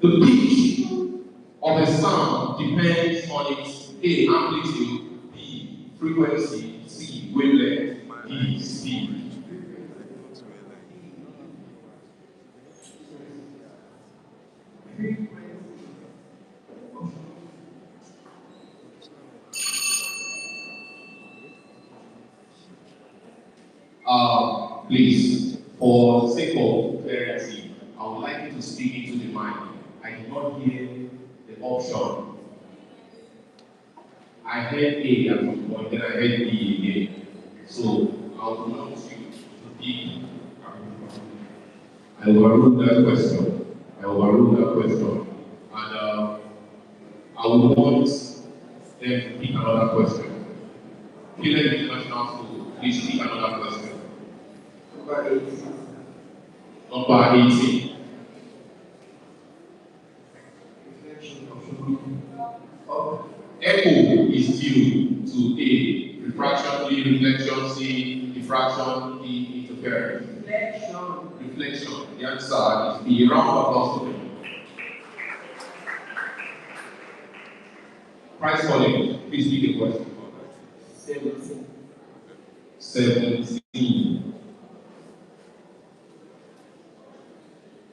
S3: The pitch of a sound depends on its A. Amplitude, B. Frequency, C. Wavelength, D. Speed. Please, for the sake of clarity, I would like you to speak into the mic. I did not hear the option. I heard A at one point, then I heard B again. So I would want you to be. I overruled that question. And I would want them to pick another question. Caleb International School, please pick another question. Number 18. Echo is due to A. Refraction, B. Reflection, C. Diffraction, D. Interference. Reflection. The answer is B. Round of applause for them. Price calling. Please read the question. 17.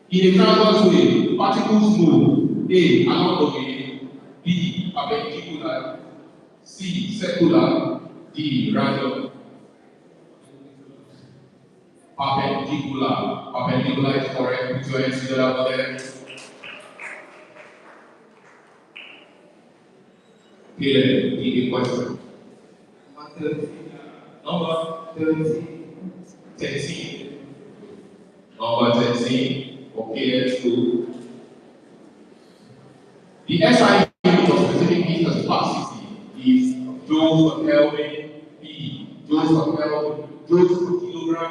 S3: In a transverse way, particles move A. along the way, B. perpendicular, C. circular, D. random. Perpendicular. Perpendicular is correct. Put your hands together for them. Caleb, read the question. Number 13. Number 13. Okay, let's go. The SI unit of specific heat capacity is joules per Kelvin,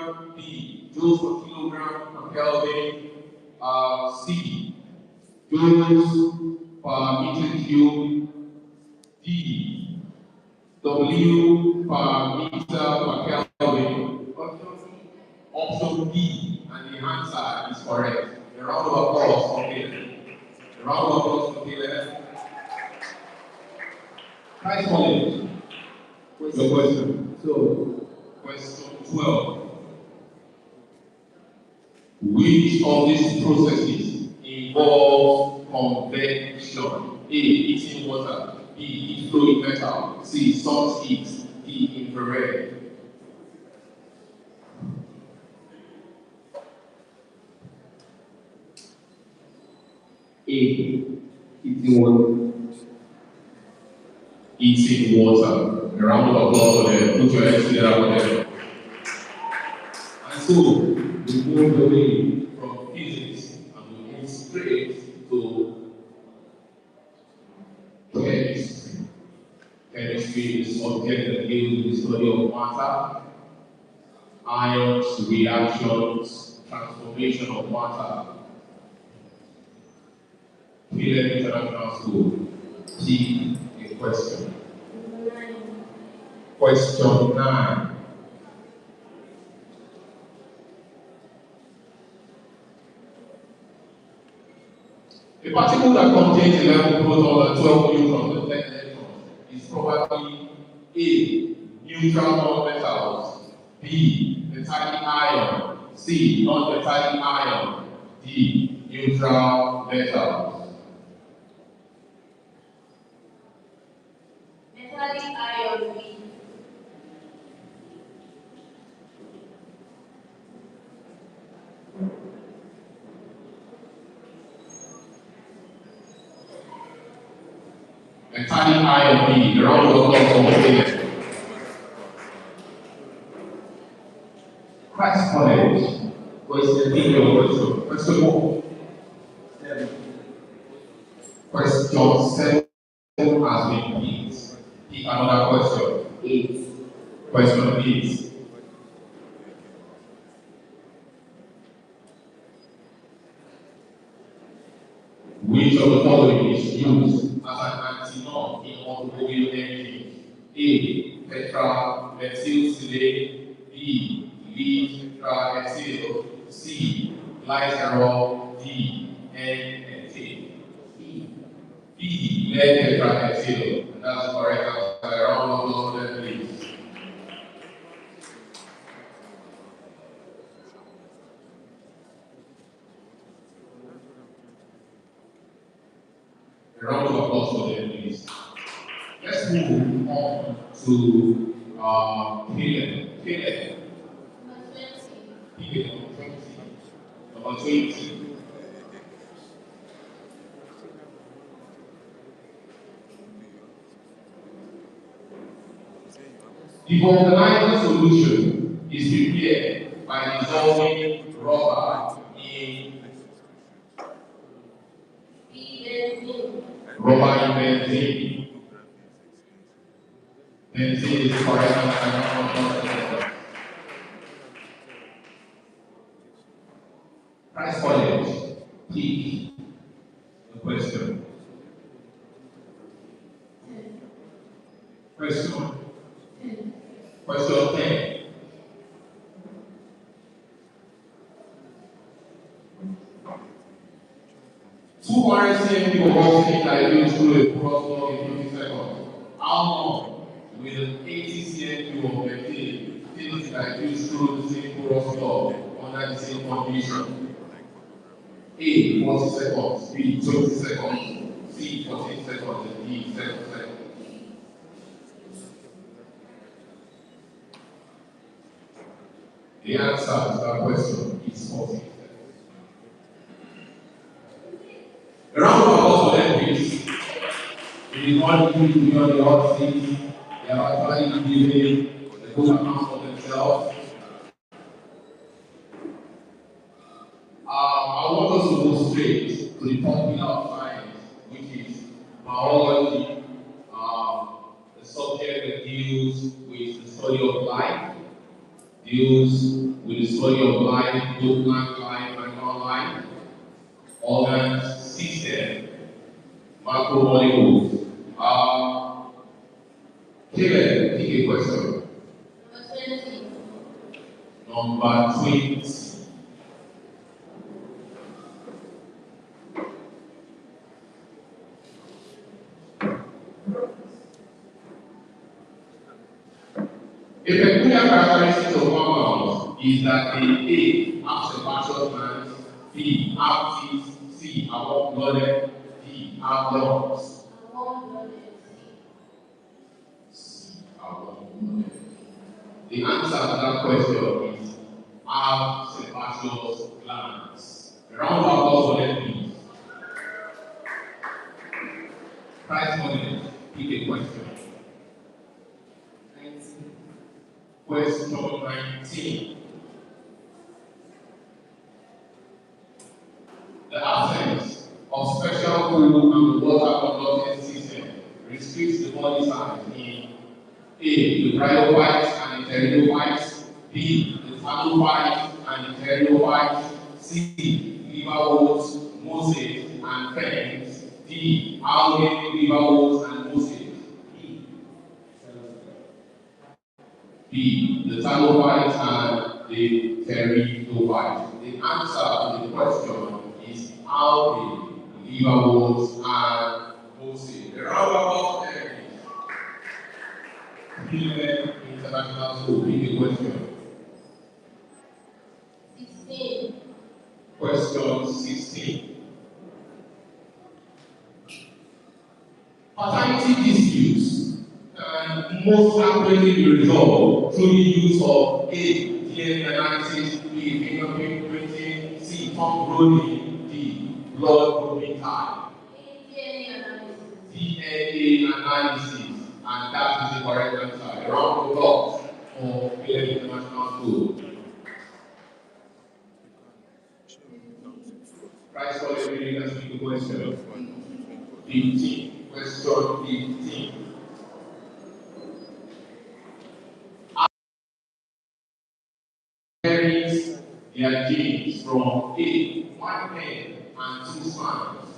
S3: kilogram. B. Joules per kilogram per Kelvin. C. Joules per meter cube. D. W per meter per Kelvin. Option B, and the answer is correct. A round of applause for Caleb. A round of applause for Caleb. Christ College. Your question. So, question 12. Which of these processes involves convection? A. Heating water. B. Heat flowing metal. C. Sun heat. D. Infrared. A. Heating water. Heating water. A round of applause for them. Put your hands together for them. And so, we move away from physics and we move straight to chemistry. Chemistry is subject that deals with the study of matter, ions, reactions, transformation of matter. Caleb International School. T. A question. Question 9. A particle that contains 11 protons and 12 neutrons and 10 electrons is probably A. Neutral nonmetals. B. Metallic ion. C. Non-metallic ion. D. Neutral metals.
S11: Metallic ion B.
S3: Metallic ion B. The round of applause for Caleb. Christ College. Question B. Your question. Question 4. Question 7 has been picked. Pick another question. 8. Question 8. Which of the following is used as an antinom in automobile engines? A. Tetra-methylsilane. B. Lead-tetraethyl. C. Glycerol. D. N-ethyl. B. Lead-tetraethyl. And that's correct. A round of applause for them, please. A round of applause for them, please. Let's move on to Caleb. Caleb. Number 20. The vulcanizer solution is prepared by dissolving rubber in benzene. Benzene is the correct answer. Christ College. Pick the question. Question 10. Two cm of oxygen dilutes through a crosswalk in 20 seconds. How long will 80 cm of methane dilute through the same crosswalk under the same condition? A. 40 seconds. B. 20 seconds. C. 14 seconds. And D. 7 seconds. The answer to that question is 14 seconds. A round of applause for them, please. It is not easy to be on the hot seat. They have actually given a good account of themselves. I want us to go straight to the top pillar of science, which is biology, the subject that deals with the study of life. deals with the story of life, both plant life and non-life, organs, system, macromolecules. Caleb, pick a question. Number 20. A peculiar characteristic of mammals is that they A. have sebaceous glands, B. have teeth, C. are warm-blooded, D. have lungs. C. are warm-blooded. The answer to that question is have sebaceous glands. A round of applause for them, please. Prize money, pick a question. Question 19. The absence of special food and water conducting system restricts the body size in A. The bryophytes and the pteridophytes, B. the thalophytes and the pteridophytes, C. liver whorls, mosaics, and ferns, D. algae, liver whorls, and mosaics. B. the thalophytes and the pteridophytes. The answer to the question is algae, liver whorls, and mosaics. A round of applause for Cleveland International School. Pick a question.
S11: 16.
S3: Question 16. Paternity disputes can most accurately be resolved through the use of A. DNA analysis, B. fingerprint printing, C. tongue rolling, D. blood probing time. DNA analysis. And that is the correct answer. A round of applause for Cleveland International School. Price for the reading and speaking question. 15. Question 15. Parents their genes from A. one egg and two sperms,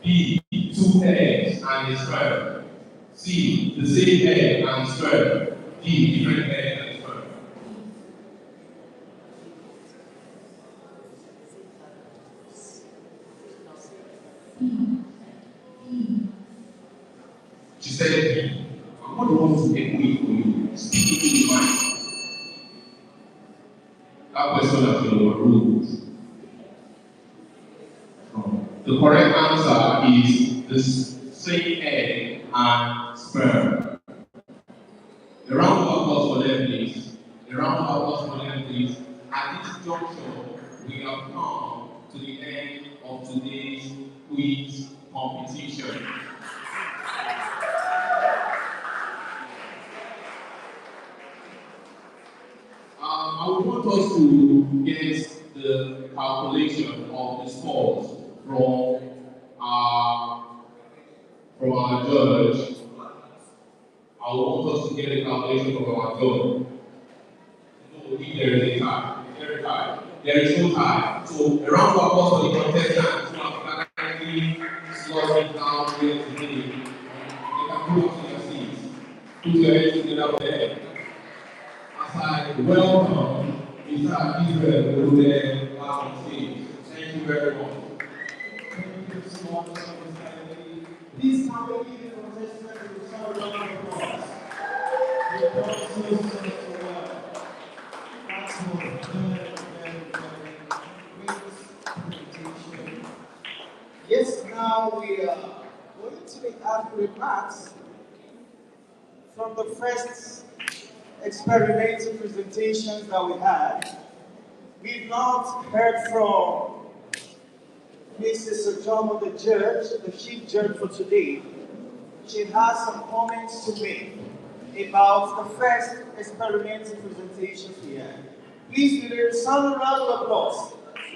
S3: B. two eggs and a sperm, C. the same egg and sperm, D. different egg and sperm. She said, I'm not the one to make way for you. Speak into the mind. That question has been overruled. The correct answer is the same egg and sperm. A round of applause for them, please. A round of applause for them, please. At this juncture, we have come to the end of today's quiz competition. I would want us to get the calculation of the scores from our judge. I would want us to get the calculation from our judge. No, if there is a tie, there is a tie. There is no tie. So a round of applause for the contestants who have kindly slotted down here today. They can put up to your seats. Put your hands together there. As I welcome Mr. Israel over there on stage. Thank you very much.
S2: Thank you so much, Mr. Lee. Please come and give the contestants a round of applause. You've done so well. That's a very great presentation. Yes, now we are going to be having remarks from the first experimental presentations that we had. We've not heard from Mrs. Ojomo, the judge, the chief judge for today. She has some comments to make about the first experimental presentations we had. Please give her a sound round of applause.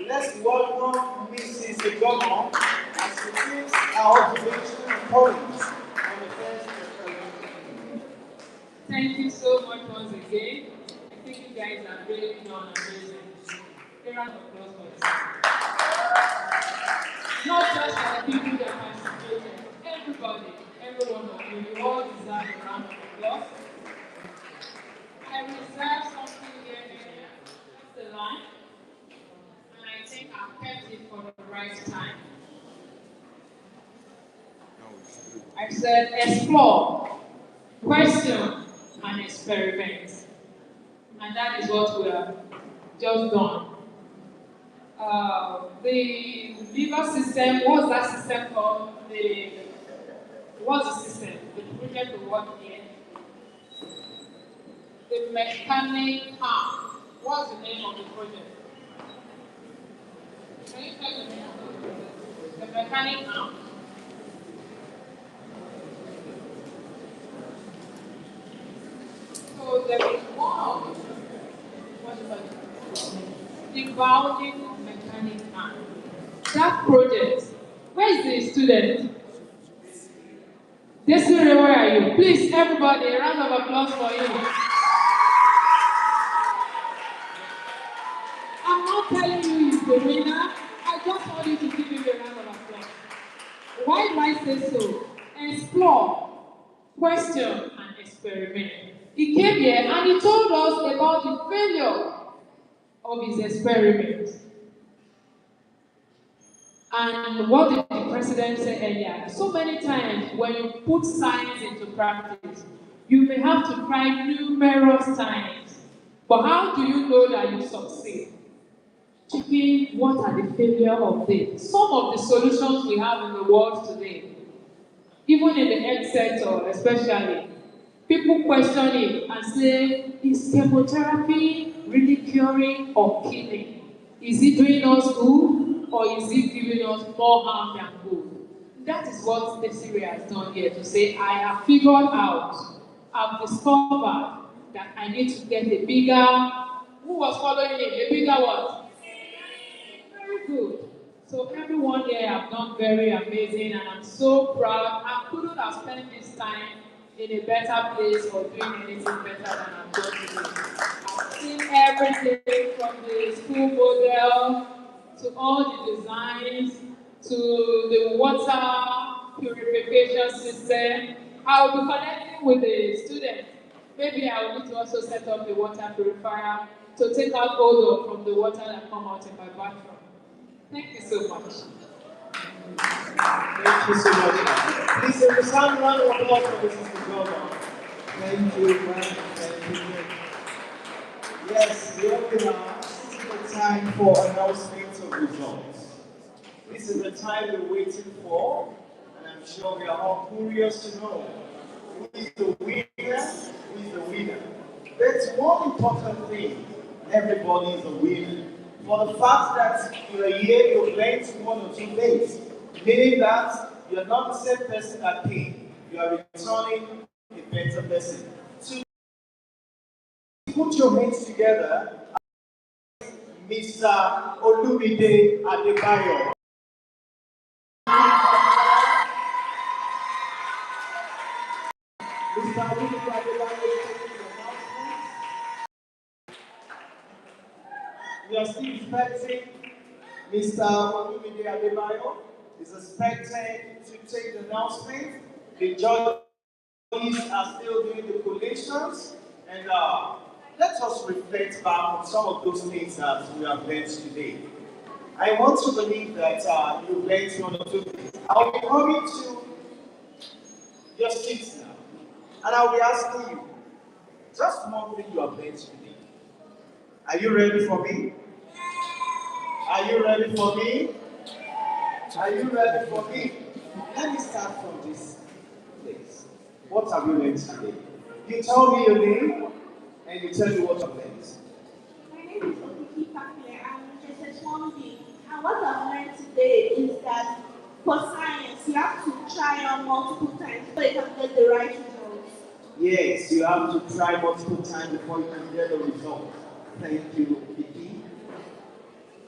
S2: Let's welcome Mrs. Ojomo as she gives our observations and comments on the first experimental.
S4: Thank you so much once again. I think you guys guys have really done amazing. A round of applause for yourself. Not just for the people that participated, everybody, every one of you, you all deserve a round of applause. I reserved something here earlier. That's the line. And I think I've kept it for the right time. I said explore, question, and experiment. And that is what we have just done. The liver system, what's that system called? What's the system? The project of what here? The mechanic arm. What's the name of the project? Can you tell me? The mechanic arm. So there is one. What is that? The bounding of mechanic arm. That project. Where is the student? Desiree, where are you? Please, everybody, a round of applause for you. I'm not telling you he's the winner. I just want you to give him a round of applause. Why do I say so? Explore, question, and experiment. He came here and he told us about the failure of his experiment. And what did the president say earlier? So many times when you put science into practice, you may have to try numerous times. But how do you know that you succeed? Checking what are the failures of this. Some of the solutions we have in the world today, even in the health sector especially, people question it and say, is chemotherapy really curing or killing? Is it doing us good or is it giving us more harm than good? That is what Desiree has done here to say, I have figured out, I've discovered that I need to get a bigger, who was following him? A bigger what? Very good. So everyone here have done very amazing and I'm so proud. I couldn't have spent this time in a better place or doing anything better than I've done today. I've seen everything from the school model to all the designs to the water purification system. I'll be connecting with the students. Maybe I will need to also set up the water purifier to take out odor from the water that come out in my bathroom. Thank you so much.
S2: Thank you so much. Please, a sound round of applause for Mrs. Governor. Thank you, man. Thank you. Yes, here we are. This is the time for announcement of results. This is the time we're waiting for, and I'm sure we are all curious to know who is the winner, who is the winner. That's one important thing. Everybody is a winner. For the fact that you're here, you've learned one or two things. Meaning that you're not the same person that came. You are returning a better person. So put your hands together, Mr. Olumide Adebayo. Mr. Olumide Adebayo is taking the announcement. We are still expecting Mr. Olumide Adebayo is expected to take the announcement. The judges are still doing the collations, and let us reflect back on some of those things that we have learned today. I want to believe that you've learned one or two things. I'll be coming to your seats now, and I'll be asking you just one thing you have learned today. Are you ready for me? Are you ready for me? Are you ready for me? Let me start from this place. What have you learned today? You tell me your name and you tell me what you've learned.
S14: My name is Okiki Pakle. I'm in JSS1B. And what I've learned today is that for science, you have to try on multiple times so you can get the right results.
S2: Yes, you have to try multiple times before you can get the result. Thank you, Okiki.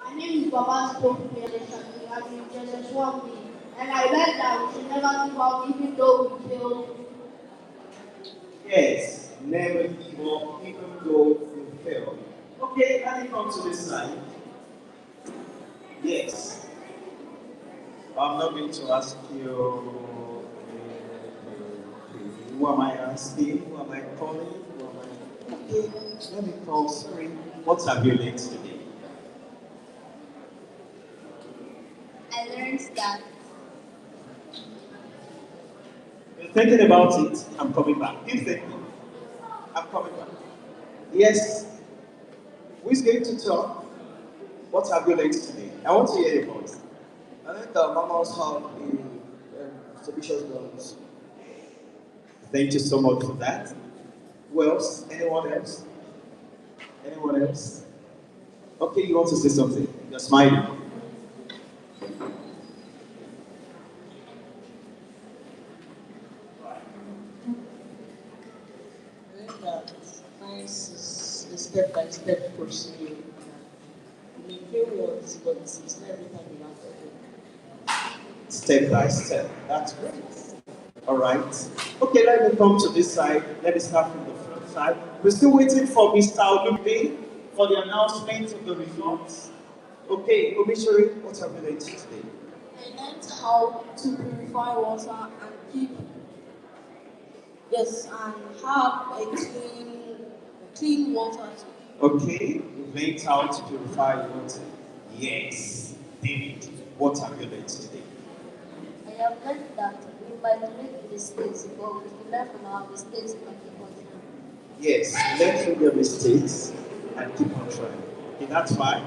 S14: My name is Baba Spoke. I'm in JSS1B. And I learned that we should never give up even though we fail.
S2: Yes, never give up even though you fail. Okay, let me come to this side. Yes. I'm not going to ask you who am I asking, who am I calling, who am I... Okay, let me call, sorry. What have you learned today?
S11: I learned that.
S2: You're thinking about it, I'm coming back. Keep thinking. I'm coming back. Yes. Who is going to talk? What have you learned today? I want to hear your voice.
S7: I think that mammals have a sebaceous glands.
S2: Thank you so much for that. Who else? Anyone else? Anyone else? Okay, you want to say something? You're smiling.
S15: I think that science is a step-by-step procedure. You may fail once, but it's not every time you have to do.
S2: Step by step. That's great. All right. Okay, let me come to this side. Let me start from the front side. We're still waiting for Mr. Olumide for the announcement of the results. Okay, Obishiri, what have you learned today?
S13: I learned how to purify water and have a clean water.
S2: Okay, we've learned how to purify water. Yes. David, what have you learned today?
S11: I have learned that we might make mistakes, but we can learn from our mistakes and keep on trying.
S2: Yes, learn from your mistakes and keep on trying. Okay, that's fine.